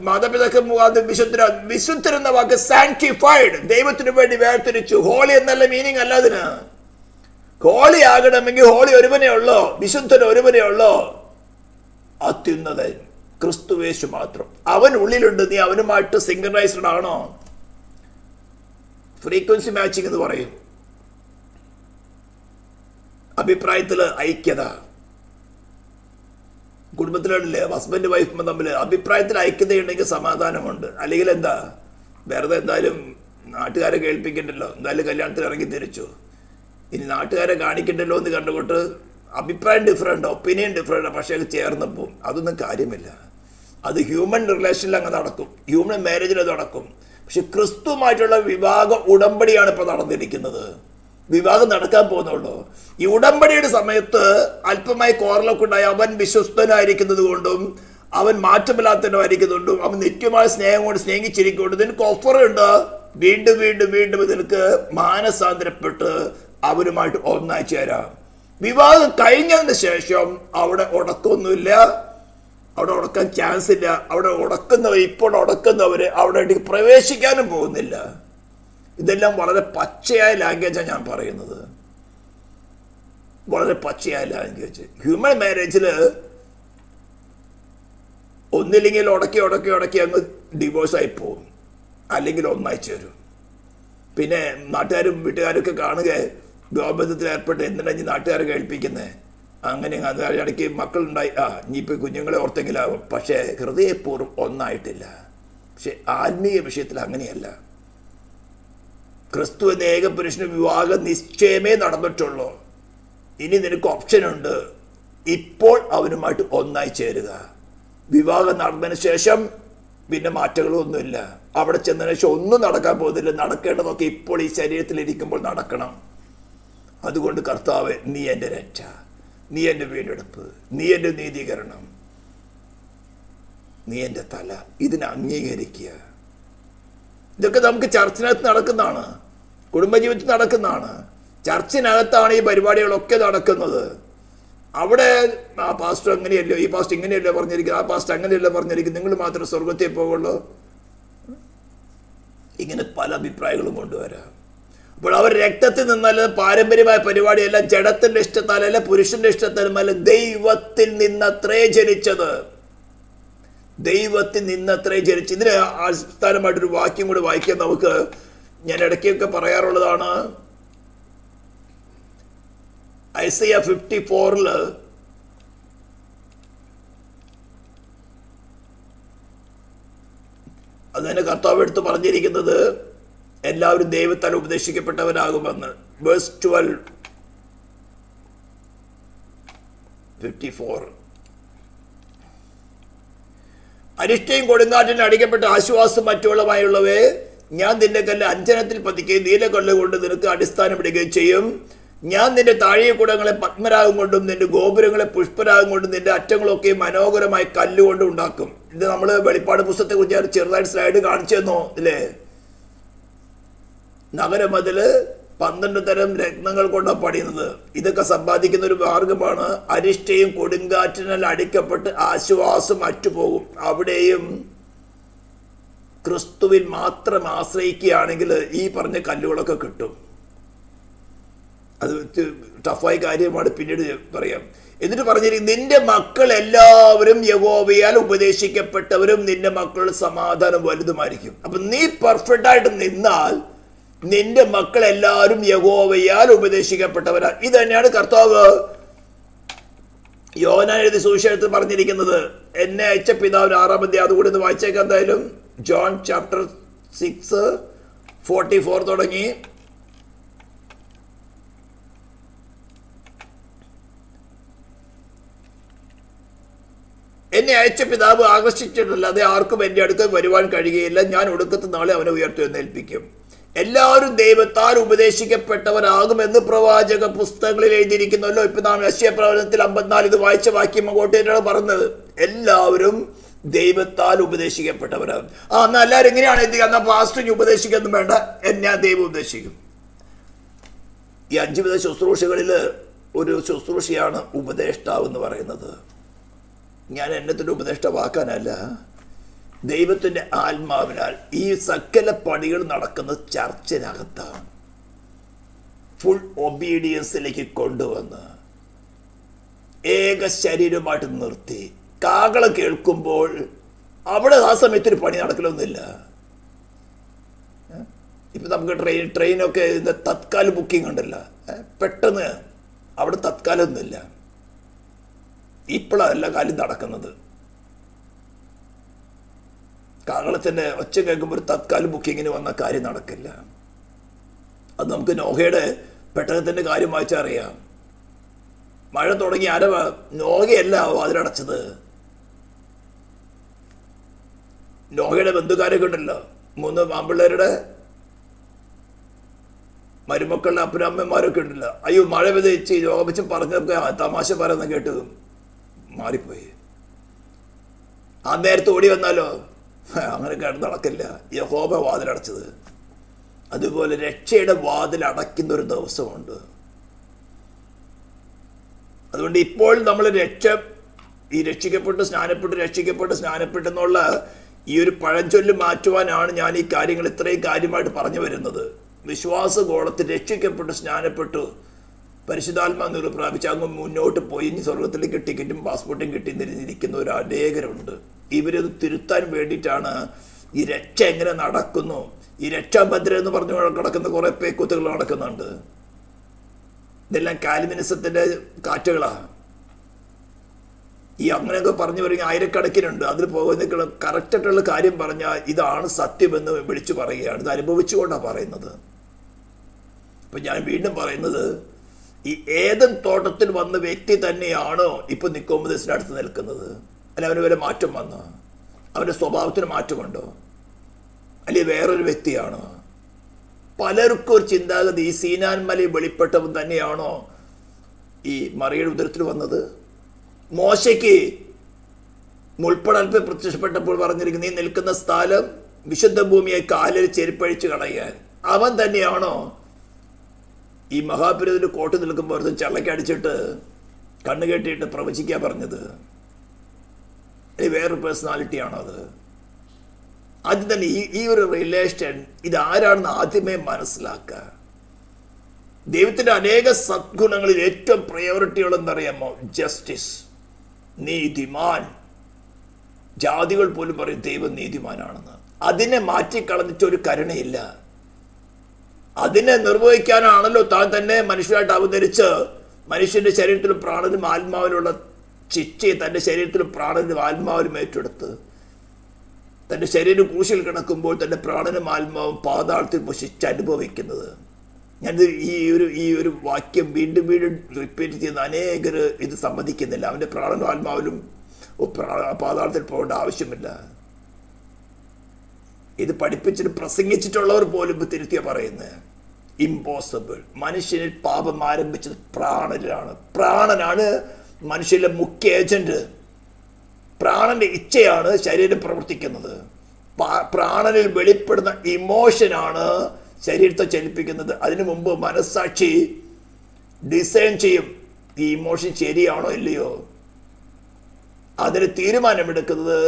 മാതാപിതാക്കൾ മുഖാന്തരം വിശുദ്ധരെന്ന വാക്ക് സാങ്ക്ടിഫൈഡ്, ദൈവത്തിനു വേണ്ടി വേർതിരിച്ചു. ഹോളി എന്നല്ല മീനിങ് അല്ല അതിന്. ഹോളി ആകണമെങ്കിൽ ഹോളി ഒരുവനേ ഉള്ളോ, വിശുദ്ധൻ ഒരുവനേ ഉള്ളോ, അത്യുന്നതൻ ക്രിസ്തുവേശു മാത്രം. അവൻ ഉള്ളിലുണ്ട്, നീ അവനുമായിട്ട് സിങ്കറൈസ്ഡ് ആണോ? ഫ്രീക്വൻസി മാച്ചിങ് എന്ന് പറയും. അഭിപ്രായത്തിൽ ഐക്യത. കുടുംബത്തിലല്ലേ ഹസ്ബൻഡ് വൈഫും തമ്മിൽ അഭിപ്രായത്തിൽ ഐക്യതയുണ്ടെങ്കിൽ സമാധാനമുണ്ട്. അല്ലെങ്കിൽ എന്താ, വെറുതെ എന്തായാലും നാട്ടുകാരെ കേൾപ്പിക്കണ്ടല്ലോ, എന്തായാലും കല്യാണത്തിൽ ഇറങ്ങി തിരിച്ചു, ഇനി നാട്ടുകാരെ കാണിക്കണ്ടല്ലോ എന്ന് കണ്ടുകൊണ്ട് അഭിപ്രായം ഡിഫറെൻ്റ്, ഒപ്പീനിയൻ ഡിഫറെൻ്റ്, പക്ഷേ അത് ചേർന്ന് പോവും. അതൊന്നും കാര്യമില്ല. അത് ഹ്യൂമൻ റിലേഷനിൽ അങ്ങ് നടക്കും, ഹ്യൂമൻ മാരേജിൽ നടക്കും. പക്ഷെ ക്രിസ്തുവുമായിട്ടുള്ള വിവാഹ ഉടമ്പടിയാണ് ഇപ്പോൾ നടന്നിരിക്കുന്നത്. വിവാഹം നടക്കാൻ പോകുന്നുള്ളൂ. ഈ ഉടമ്പടിയുടെ സമയത്ത് അല്പമായി കോറലൊക്കെ ഉണ്ടായി. അവൻ വിശ്വസ്തനായിരിക്കുന്നത് കൊണ്ടും അവൻ മാറ്റമില്ലാത്തവനായിരിക്കുന്നുണ്ടും അവൻ നിത്യമായ സ്നേഹം കൊണ്ട് സ്നേഹിച്ചിരിക്കൊണ്ട് നിനക്ക് ഓഫറുണ്ട്. വീണ്ടും വീണ്ടും വീണ്ടും നിനക്ക് മാനസാന്തരപ്പെട്ട് അവരുമായിട്ട് ഒന്നായി ചേരാം. വിവാഹം കഴിഞ്ഞതിന് ശേഷം അവിടെ ഉടക്കൊന്നുമില്ല, അവിടെ ഉടക്കാൻ ചാൻസ് ഇല്ല. അവിടെ ഇപ്പോൾ ഉടക്കുന്നവര് അവിടെ പ്രവേശിക്കാനും പോകുന്നില്ല. ഇതെല്ലാം വളരെ പച്ചയായ ലാംഗ്വേജാണ് ഞാൻ പറയുന്നത്, വളരെ പച്ചയായ ലാംഗ്വേജ്. ഹ്യൂമൻ മാരേജിൽ ഒന്നില്ലെങ്കിൽ ഉടക്കി അങ്ങ് ഡിവോഴ്സായി പോകും, അല്ലെങ്കിൽ ഒന്നായി ചേരും. പിന്നെ നാട്ടുകാരും വീട്ടുകാരൊക്കെ കാണുക, വിവാഹബന്ധത്തിൽ ഏർപ്പെട്ട് എന്തിനാ ഇനി നാട്ടുകാരെ കേൾപ്പിക്കുന്നത്, അങ്ങനെ ഇടയ്ക്ക് മക്കളുണ്ടായി, ഇനിയിപ്പോൾ കുഞ്ഞുങ്ങളെ ഓർത്തെങ്കിലാവും, പക്ഷേ ഹൃദയപൂർവ്വം ഒന്നായിട്ടില്ല. പക്ഷെ ആത്മീയ വിഷയത്തിൽ അങ്ങനെയല്ല. ക്രിസ്തു എന്ന ഏകപുരുഷന് വിവാഹ നിശ്ചയമേ നടന്നിട്ടുള്ളൂ. ഇനി നിനക്ക് ഓപ്ഷനുണ്ട്, ഇപ്പോൾ അവനുമായിട്ട് ഒന്നായി ചേരുക. വിവാഹം നടന്നതിന് ശേഷം പിന്നെ മാറ്റങ്ങളൊന്നുമില്ല. അവിടെ ചെന്നതിന് ശേഷം ഒന്നും നടക്കാൻ പോകുന്നില്ല. നടക്കേണ്ടതൊക്കെ ഇപ്പോൾ ഈ ശരീരത്തിലിരിക്കുമ്പോൾ നടക്കണം. അതുകൊണ്ട് കർത്താവേ, നീ എൻ്റെ രക്ഷ, നീ എൻ്റെ വീണ്ടെടുപ്പ്, നീ എൻ്റെ നീതീകരണം, നീ എൻ്റെ തല, ഇതിനെ അംഗീകരിക്കുക. ഇതൊക്കെ നമുക്ക് ചർച്ചിനകത്ത് നടക്കുന്നതാണ്, കുടുംബജീവിതത്തിൽ നടക്കുന്നതാണ്. ചർച്ചിനകത്താണ് ഈ പരിപാടികളൊക്കെ നടക്കുന്നത്. അവിടെ ആ പാസ്റ്റർ അങ്ങനെയല്ലോ, ഈ പാസ്റ്റർ ഇങ്ങനെയല്ലോ പറഞ്ഞിരിക്കുന്നത്, ആ പാസ്റ്റർ അങ്ങനെയല്ലോ പറഞ്ഞിരിക്കുന്നത്, നിങ്ങൾ മാത്രം സ്വർഗത്തിൽ പോകുള്ളൂ, ഇങ്ങനെ പല അഭിപ്രായങ്ങളും കൊണ്ടുവരാം. അപ്പോൾ അവർ രക്തത്തിൽ നിന്നല്ല, പാരമ്പര്യമായ പരിപാടിയല്ല, ജഡത്തിന്റെ ഇഷ്ടത്താലല്ല, പുരുഷന്റെ ഇഷ്ടത്താലുമല്ല, ദൈവത്തിൽ നിന്നത്രേ ജനിച്ചത്, ദൈവത്തിൽ നിന്നത്രേ ജനിച്ചു. ഇതിന് അടിസ്ഥാനമായിട്ടൊരു വാക്യം കൂടി വായിക്കാൻ നമുക്ക്, ഞാൻ ഇടയ്ക്കൊക്കെ പറയാറുള്ളതാണ്. ഐസയ്യ 54 അതിനെ കർത്താവ് എടുത്ത് പറഞ്ഞിരിക്കുന്നത്, എല്ലാവരും ദൈവത്താൽ ഉപദേശിക്കപ്പെട്ടവരാകുമെന്ന്. വേഴ്സ് 12 54 അരിഷ്ടയും കൊടുങ്കാറ്റിന് അടിക്കപ്പെട്ട ആശ്വാസം മറ്റുള്ളവയെ ഞാൻ നിന്റെ കല്ല് അഞ്ജനത്തിൽ പതിക്കുകയും നീലക്കല്ല് കൊണ്ട് നിനക്ക് അടിസ്ഥാനമിടുകയും ചെയ്യും. ഞാൻ നിന്റെ താഴെ കൂടങ്ങളെ പത്മരാഗം കൊണ്ടും നിന്റെ ഗോപുരങ്ങളെ പുഷ്പരാഗം കൊണ്ടും നിന്റെ അറ്റങ്ങളൊക്കെ മനോഹരമായി കല്ലുകൊണ്ട് ഉണ്ടാക്കും. ഇത് നമ്മൾ വെളിപ്പാട് പുസ്തകത്തെ കുറിച്ച് ചെറുതായിട്ട് സ്ലൈഡ് കാണിച്ചു തന്നോ ഇല്ലേ? നഗരമതില് 12 തരം രത്നങ്ങൾ കൊണ്ടാണ് പണിയുന്നത്. ഇതൊക്കെ സമ്പാദിക്കുന്ന ഒരു മാർഗമാണ്. അരിഷ്ടയും കൊടുങ്കാറ്റിനാൽ അടിക്കപ്പെട്ട് ആശ്വാസം അറ്റുപോകും. അവിടെയും ക്രിസ്തുവിൽ മാത്രം ആശ്രയിക്കുകയാണെങ്കിൽ ഈ പറഞ്ഞ കല്ലുകളൊക്കെ കിട്ടും. അത് ടഫായ കാര്യമാണ്, പിന്നീട് പറയാം. എന്നിട്ട് പറഞ്ഞിരിക്കും, നിന്റെ മക്കൾ എല്ലാവരും യഹോവയാൽ ഉപദേശിക്കപ്പെട്ടവരും നിന്റെ മക്കളുടെ സമാധാനം വലുതുമായിരിക്കും. അപ്പൊ നീ പെർഫെക്റ്റ് ആയിട്ട് നിന്നാൽ നിന്റെ മക്കൾ എല്ലാവരും യഹോവയാൽ ഉപദേശിക്കപ്പെട്ടവരാ. ഇത് തന്നെയാണ് കർത്താവ് യോഹന്നാൻ എഴുതിയ സുവിശേഷത്തിൽ പറഞ്ഞിരിക്കുന്നത്. എന്നെ അയച്ച പിതാവിന് 6-ാം അധ്യായം അതുകൂടി ഒന്ന് വായിച്ചേക്കാം. എന്തായാലും ജോൺ ചാപ്റ്റർ 6:44 തുടങ്ങി എന്നെ അയച്ച പിതാവ് ആകർഷിച്ചിട്ടല്ലാതെ ആർക്കും എൻ്റെ അടുത്ത് വരുവാൻ കഴിയുകയില്ല. ഞാൻ ഒടുക്കത്തെ നാളെ അവനെ ഉയർത്തെഴുന്നേൽപ്പിക്കും. എല്ലാവരും ദൈവത്താൽ ഉപദേശിക്കപ്പെട്ടവരാകുമെന്ന് പ്രവാചക പുസ്തകങ്ങളിൽ എഴുതിയിരിക്കുന്നല്ലോ. ഇപ്പൊ നാം യശയ്യാപ്രവചനത്തിൽ 54 ഇത് വായിച്ച വാക്യം അങ്ങോട്ടേറ്റാണ് പറഞ്ഞത്. എല്ലാവരും ദൈവത്താൽ ഉപദേശിക്കപ്പെട്ടവരാകും. എന്നാൽ എല്ലാവരും എങ്ങനെയാണ് എത്തിക്കുക? എന്നാൽ പാസ്റ്ററിന് ഉപദേശിക്കൊന്നും വേണ്ട, ഞാൻ ദൈവം ഉപദേശിക്കും. ഈ 5 വിധ ശുശ്രൂഷകളിൽ ഒരു ശുശ്രൂഷയാണ് ഉപദേഷ്ടാവ് എന്ന് പറയുന്നത്. ഞാൻ എന്നത്തിൻ്റെ ഉപദേഷ്ടാവാക്കാനല്ല, ദൈവത്തിൻ്റെ ആത്മാവിനാൽ ഈ സകല പണികൾ നടക്കുന്നത് ചർച്ചിനകത്താണ്. ഫുൾ ഒബീഡിയൻസിലേക്ക് കൊണ്ടുവന്ന് ഏക ശരീരമായിട്ട് നിർത്തി കാഹളം കേൾക്കുമ്പോൾ അവിടെ ആ സമയത്തൊരു പണി നടക്കലൊന്നുമില്ല. ഇപ്പം നമുക്ക് ട്രെയിനൊക്കെ തത്കാല ബുക്കിംഗ് ഉണ്ടല്ലോ, പെട്ടെന്ന് അവിടെ തത്കാലമൊന്നുമില്ല. ഇപ്പോഴാണ് എല്ലാ കാലം നടക്കുന്നത്. കാഹളത്തിൻ്റെ ഒച്ച കേൾക്കുമ്പോൾ ഒരു തത്കാല ബുക്കിങ്ങിന് വന്ന കാര്യം നടക്കില്ല. അത് നമുക്ക് നോഹയുടെ പെട്ടകത്തിൻ്റെ കാര്യം വായിച്ചാൽ അറിയാം. മഴ തുടങ്ങി നോഹയല്ല വാതിലടച്ചത്, നോഹയുടെ ബന്ധുക്കാരൊക്കെ ഉണ്ടല്ലോ, 3 ആൺപിള്ളേരുടെ മരുമക്കളുടെ അപ്പനമ്മമാരൊക്കെ ഉണ്ടല്ലോ. അയ്യോ മഴ വിതച്ച് രോഗിച്ച് പറഞ്ഞൊക്കെ തമാശ പറയുന്ന കേട്ട് മാറിപ്പോയി. ആ നേരത്തെ ഓടി വന്നാലോ? അങ്ങനെ കേട്ട് നടക്കില്ല. യഹോവ വാതിലടച്ചത്. അതുപോലെ രക്ഷയുടെ വാതിൽ അടയ്ക്കുന്ന ഒരു ദിവസമുണ്ട്. അതുകൊണ്ട് ഇപ്പോൾ നമ്മൾ ഈ രക്ഷിക്കപ്പെട്ട് സ്നാനപ്പെട്ടെന്നുള്ള ഈ ഒരു പഴഞ്ചൊല്ല് മാറ്റുവാനാണ് ഞാൻ ഈ കാര്യങ്ങൾ ഇത്രയും കാര്യമായിട്ട് പറഞ്ഞു വരുന്നത്. വിശ്വാസഗോളത്തിൽ രക്ഷിക്കപ്പെട്ടു സ്നാനപ്പെട്ടു പരിശുദ്ധാത്മാവിനെ പ്രാപിച്ച് അങ്ങ് മുന്നോട്ട് പോയി ഇനി സ്വർഗത്തിലേക്ക് ടിക്കറ്റും പാസ്പോർട്ടും കിട്ടി നിന്നിരിക്കുന്നവർ അനേകരുണ്ട്. ഇവരത് തിരുത്താൻ വേണ്ടിയിട്ടാണ് ഈ രക്ഷ എങ്ങനെ നടക്കുന്നു, ഈ രക്ഷാഭദ്ര എന്ന് പറഞ്ഞു കിടക്കുന്ന കുറേ പേക്കൂത്തുകൾ നടക്കുന്നുണ്ട്. ഇതെല്ലാം കാൽവിനിസത്തിൻ്റെ കാറ്റുകളാണ്. ഈ അങ്ങനെയൊക്കെ പറഞ്ഞു വരുന്ന ആയിരക്കണക്കിനുണ്ട്. അതിൽ പോകുന്ന കറക്റ്റായിട്ടുള്ള കാര്യം പറഞ്ഞാൽ ഇതാണ് സത്യമെന്ന് വിളിച്ചു പറയുകയാണ്. ഇത് അനുഭവിച്ചുകൊണ്ടാണ് പറയുന്നത്. അപ്പം ഞാൻ വീണ്ടും പറയുന്നത്, ഈ ഏദൻ തോട്ടത്തിൽ വന്ന വ്യക്തി തന്നെയാണോ ഇപ്പം നിക്കോമോദേസിൻ്റെ അടുത്ത് നിൽക്കുന്നത്? അല്ല അവന് വല്ല മാറ്റം വന്നോ? അവൻ്റെ സ്വഭാവത്തിന് മാറ്റമുണ്ടോ? അല്ലെങ്കിൽ വേറൊരു വ്യക്തിയാണോ? പലർക്കും ഒരു ചിന്താഗതി ഈ സീനാൻ മലയിൽ വെളിപ്പെട്ടവൻ തന്നെയാണോ ഈ മറിയയുടെ ഉദരത്തിൽ വന്നത്? മോശയ്ക്ക് മുൾപ്പടൽപ്പ് പ്രത്യക്ഷപ്പെട്ടപ്പോൾ പറഞ്ഞിരിക്കുന്നു, നീ നിൽക്കുന്ന സ്ഥലം വിശുദ്ധ ഭൂമിയെ കാലിൽ ചെരുപ്പഴിച്ച് കളയാൻ. അവൻ തന്നെയാണോ ഈ മഹാപുരത്തിൽ കോട്ട് നിൽക്കുമ്പോൾ ചള്ളക്കടിച്ചിട്ട് കണ്ണു കെട്ടിയിട്ട് പ്രവചിക്കാൻ പറഞ്ഞത്? വേറൊരു പേഴ്സണാലിറ്റിയാണോ അത്? ആദ്യം തന്നെ ഈ ഒരു റിലേഷൻ ഇതാരാണെന്ന് ആദ്യമേ മനസ്സിലാക്കുക. ദൈവത്തിൻ്റെ അനേക സദ്ഗുണങ്ങളിൽ ഏറ്റവും പ്രയോറിറ്റിയുള്ളതെന്നറിയാമോ? ജസ്റ്റിസ്, നീതിമാൻ. ജാതികൾ പോലും പറയും ദൈവം നീതിമാനാണെന്ന്. അതിനെ മാറ്റിക്കളഞ്ഞിട്ടൊരു കരുണയില്ല. അതിനെ നിർവഹിക്കാനാണല്ലോ താൻ തന്നെ മനുഷ്യരായിട്ട് അവതരിച്ച് മനുഷ്യന്റെ ശരീരത്തിലും പ്രാണനും ആത്മാവിലുള്ള ശിക്ഷയെ തൻ്റെ ശരീരത്തിലും പ്രാണനും ആത്മാവിലും ഏറ്റെടുത്ത് തൻ്റെ ശരീരം ക്രൂശിൽ കിടക്കുമ്പോൾ തൻ്റെ പ്രാണനും ആത്മാവും പാതാളത്തിൽ ശിക്ഷ അനുഭവിക്കുന്നത്. ഞാനിത് ഈ ഒരു വാക്യം വീണ്ടും റിപ്പീറ്റ് ചെയ്യുന്ന അനേകർ ഇത് സമ്മതിക്കുന്നില്ല. അവൻ്റെ പ്രാണനും ആത്മാവിലും പാതാളത്തിൽ പോകേണ്ട ആവശ്യമില്ല. ഇത് പഠിപ്പിച്ചിട്ട് പ്രസംഗിച്ചിട്ടുള്ളവർ പോലും തിരുത്തിയ പറയുന്നത് ഇമ്പോസിബിൾ. മനുഷ്യനിൽ പാപം ആരംഭിച്ചത് പ്രാണനിലാണ്. പ്രാണനാണ് മനുഷ്യന്റെ മുഖ്യ ഏജന്റ്. പ്രാണന്റെ ഇച്ഛയാണ് ശരീരം പ്രവർത്തിക്കുന്നത്. പ്രാണനിൽ വെളിപ്പെടുന്ന ഇമോഷനാണ് ശരീരത്തെ ചലിപ്പിക്കുന്നത്. അതിനു മുമ്പ് മനസ്സാക്ഷി ഡിസൈൻ ചെയ്യും ഈ ഇമോഷൻ ശരിയാണോ ഇല്ലയോ. അതിന് തീരുമാനമെടുക്കുന്നത്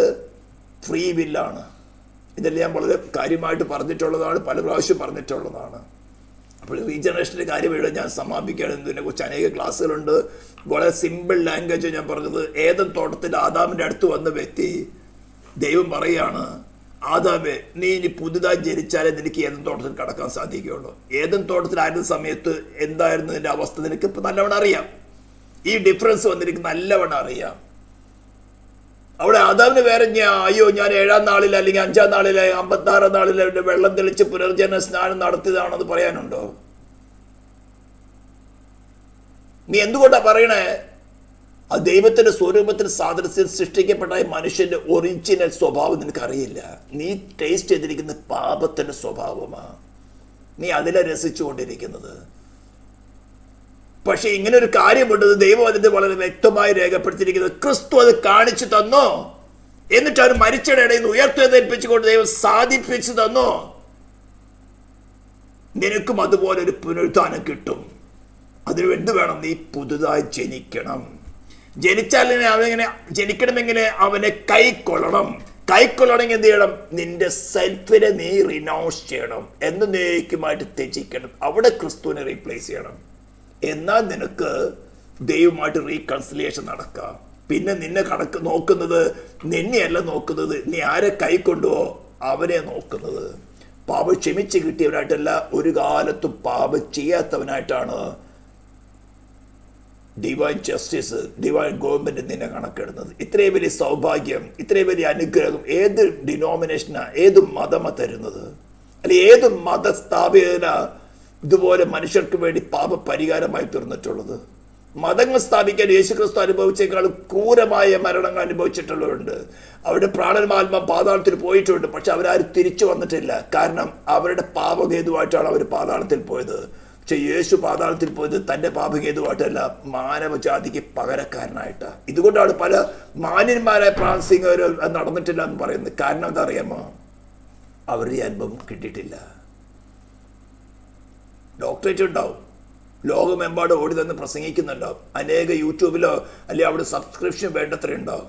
ഫ്രീ വില്ലാണ്. ഇതെല്ലാം ഞാൻ വളരെ കാര്യമായിട്ട് പറഞ്ഞിട്ടുള്ളതാണ്, പല പ്രാവശ്യം പറഞ്ഞിട്ടുള്ളതാണ്. അപ്പോൾ റീജനറേഷൻ്റെ കാര്യം ഇവിടെ ഞാൻ സമാപിക്കുകയാണ്. ഇതിനെക്കുറിച്ച് അനേക ക്ലാസ്സുകളുണ്ട്. വളരെ സിമ്പിൾ ലാംഗ്വേജ് ഞാൻ പറഞ്ഞത്. ഏദൻ തോട്ടത്തിൽ ആദാമിൻ്റെ അടുത്ത് വന്ന വ്യക്തി ദൈവം പറയുകയാണ്, ആദാമേ നീ ഇനി പുതുതായി ജനിച്ചാലേ നിനക്ക് ഏദൻ തോട്ടത്തിൽ കടക്കാൻ സാധിക്കുകയുള്ളൂ. ഏദൻ തോട്ടത്തിലായിരുന്ന സമയത്ത് എന്തായിരുന്നു നിൻ്റെ അവസ്ഥ നിനക്ക് ഇപ്പം നല്ലവണ്ണം അറിയാം. ഈ ഡിഫറൻസ് വന്നിരിക്കുന്ന നല്ലവണ്ണം അറിയാം. അവിടെ ആദാമിന് വേറെ അയ്യോ ഞാൻ 7-ാം നാളിൽ അല്ലെങ്കിൽ 5-ാം നാളിൽ 56-ാം നാളിൽ വെള്ളം തെളിച്ച് പുനർജന സ്നാനം നടത്തിയതാണെന്ന് പറയാനുണ്ടോ? നീ എന്തുകൊണ്ടാ പറയണേ? ആ ദൈവത്തിന്റെ സ്വരൂപത്തിൽ സാദൃശ്യം സൃഷ്ടിക്കപ്പെട്ട മനുഷ്യന്റെ ഒറിജിനൽ സ്വഭാവം നിനക്കറിയില്ല. നീ ടേസ്റ്റ് ചെയ്തിരിക്കുന്ന പാപത്തിന്റെ സ്വഭാവമാണ്. നീ അതിലെ രസിച്ചുകൊണ്ടിരിക്കുന്നത്. പക്ഷെ ഇങ്ങനൊരു കാര്യമുണ്ടത് ദൈവം അതിന് വളരെ വ്യക്തമായി രേഖപ്പെടുത്തിയിരിക്കുന്നത്. ക്രിസ്തു അത് കാണിച്ചു തന്നോ, എന്നിട്ട് അവർ മരിച്ചയുടെ ഇടയിൽ നിന്ന് ഉയർത്തെഴുന്നേൽപ്പിച്ചുകൊണ്ട് ദൈവം സാധിപ്പിച്ചു തന്നോ, നിനക്കും അതുപോലെ ഒരു പുനരുത്ഥാനം കിട്ടും. അതിന് എന്ത് വേണം? നീ പുതുതായി ജനിക്കണം. ജനിച്ചാൽ അവനെങ്ങനെ ജനിക്കണമെങ്കിൽ അവനെ കൈക്കൊള്ളണം. കൈക്കൊള്ളണമെങ്കിൽ എന്ത് ചെയ്യണം? നിന്റെ സെൽഫിനെ നീ റിനൗൺസ് ചെയ്യണം, എന്നേക്കുമായിട്ട് ത്യജിക്കണം. അവിടെ ക്രിസ്തുവിനെ റീപ്ലേസ് ചെയ്യണം. എന്നാൽ നിനക്ക് ദൈവമായിട്ട് റീകൺസിലിയേഷൻ നടക്കാം. പിന്നെ നിന്നെ നോക്കുന്നത് നിന്നെയല്ല നോക്കുന്നത്, നീ ആരെ കൈക്കൊണ്ടുവോ അവനെ നോക്കുന്നത്. പാപം ക്ഷമിച്ച് കിട്ടിയവനായിട്ടല്ല, ഒരു കാലത്തും പാപം ചെയ്യാത്തവനായിട്ടാണ് ഡിവൈൻ ജസ്റ്റിസ്, ഡിവൈൻ ഗവൺമെന്റ് നിന്നെ കണക്കെടുന്നത്. ഇത്രയും വലിയ സൗഭാഗ്യം, ഇത്രയും വലിയ അനുഗ്രഹം ഏത് ഡിനോമിനേഷനാ, ഏത് മതമാ തരുന്നത്? അല്ലെ ഏത് മതസ്ഥാപിതന ഇതുപോലെ മനുഷ്യർക്ക് വേണ്ടി പാപ പരിഹാരമായി തീർന്നിട്ടുള്ളത്? മതങ്ങൾ സ്ഥാപിക്കാൻ യേശുക്രിസ്തു അനുഭവിച്ചേക്കാൾ ക്രൂരമായ മരണങ്ങൾ അനുഭവിച്ചിട്ടുള്ളവരുണ്ട്. അവരുടെ പ്രാണന്മാത്മ പാതാളത്തിൽ പോയിട്ടുണ്ട്. പക്ഷെ അവരാരും തിരിച്ചു വന്നിട്ടില്ല. കാരണം അവരുടെ പാപഹേതുവായിട്ടാണ് അവർ പാതാളത്തിൽ പോയത്. പക്ഷെ യേശു പാതാളത്തിൽ പോയത് തൻ്റെ പാപഹേതുവായിട്ടല്ല, മാനവജാതിക്ക് പകരക്കാരനായിട്ടാണ്. ഇതുകൊണ്ടാണ് പല മാന്യന്മാരായ പ്രാൻസിംഗർ നടന്നിട്ടില്ല എന്ന് പറയുന്നത്. കാരണം എന്താ അറിയാമോ? അവരുടെ അനുഭവം കിട്ടിയിട്ടില്ല. ഡോക്ടറേറ്റ് ഉണ്ടാവും, ലോകമെമ്പാടും ഓടി തന്നെ പ്രസംഗിക്കുന്നുണ്ടാവും, അനേക യൂട്യൂബിലോ അല്ലെങ്കിൽ അവിടെ സബ്സ്ക്രിപ്ഷൻ വേണ്ടത്ര ഉണ്ടാവും.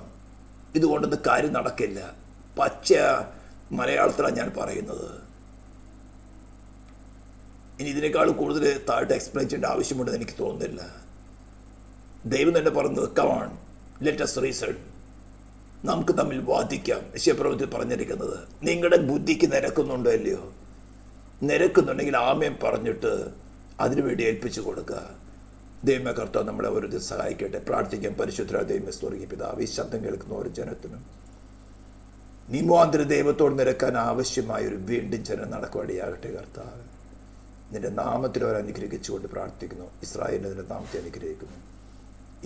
ഇതുകൊണ്ടൊന്നും കാര്യം നടക്കില്ല. പച്ച മലയാളത്തിലാണ് ഞാൻ പറയുന്നത്. ഇനി ഇതിനേക്കാൾ കൂടുതൽ താഴ്ത്ത് എക്സ്പ്ലെയിൻ ചെയ്യേണ്ട ആവശ്യമുണ്ടെന്ന് എനിക്ക് തോന്നുന്നില്ല. ദൈവം തന്നെ പറഞ്ഞത്, കമാൺ ലെറ്റ് us reason, നമുക്ക് തമ്മിൽ വാദിക്കാം. യശയ്യാപ്രവചനത്തിൽ പറഞ്ഞിരിക്കുന്നത്, നിങ്ങളുടെ ബുദ്ധിക്ക് നിരക്കുന്നുണ്ടോ ഇല്ലയോ? നിരക്കുന്നുണ്ടെങ്കിൽ ആമേൻ പറഞ്ഞിട്ട് അതിനുവേണ്ടി ഏൽപ്പിച്ചു കൊടുക്കുക. ദൈവമേ കർത്താവ് നമ്മളെ ഒരു ദിവസം സഹായിക്കട്ടെ. പ്രാർത്ഥിക്കാം. പരിശുദ്ധ ദൈവമേ സ്വർഗ്ഗീയ പിതാവേ, ഈ ശബ്ദം കേൾക്കുന്ന ഒരു ജനത്തിനും നിമുവാന്തര ദൈവത്തോട് നിരക്കാൻ ആവശ്യമായ ഒരു വീണ്ടും ജനം നടക്കുവാടിയാകട്ടെ. കർത്താവ് നിന്റെ നാമത്തിൽ അവർ അനുഗ്രഹിച്ചുകൊണ്ട് പ്രാർത്ഥിക്കുന്നു. ഇസ്രായേലിൻ്റെ നാമത്തെ അനുഗ്രഹിക്കുന്നു.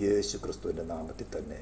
യേശു ക്രിസ്തുവിൻ്റെ നാമത്തിൽ തന്നെ.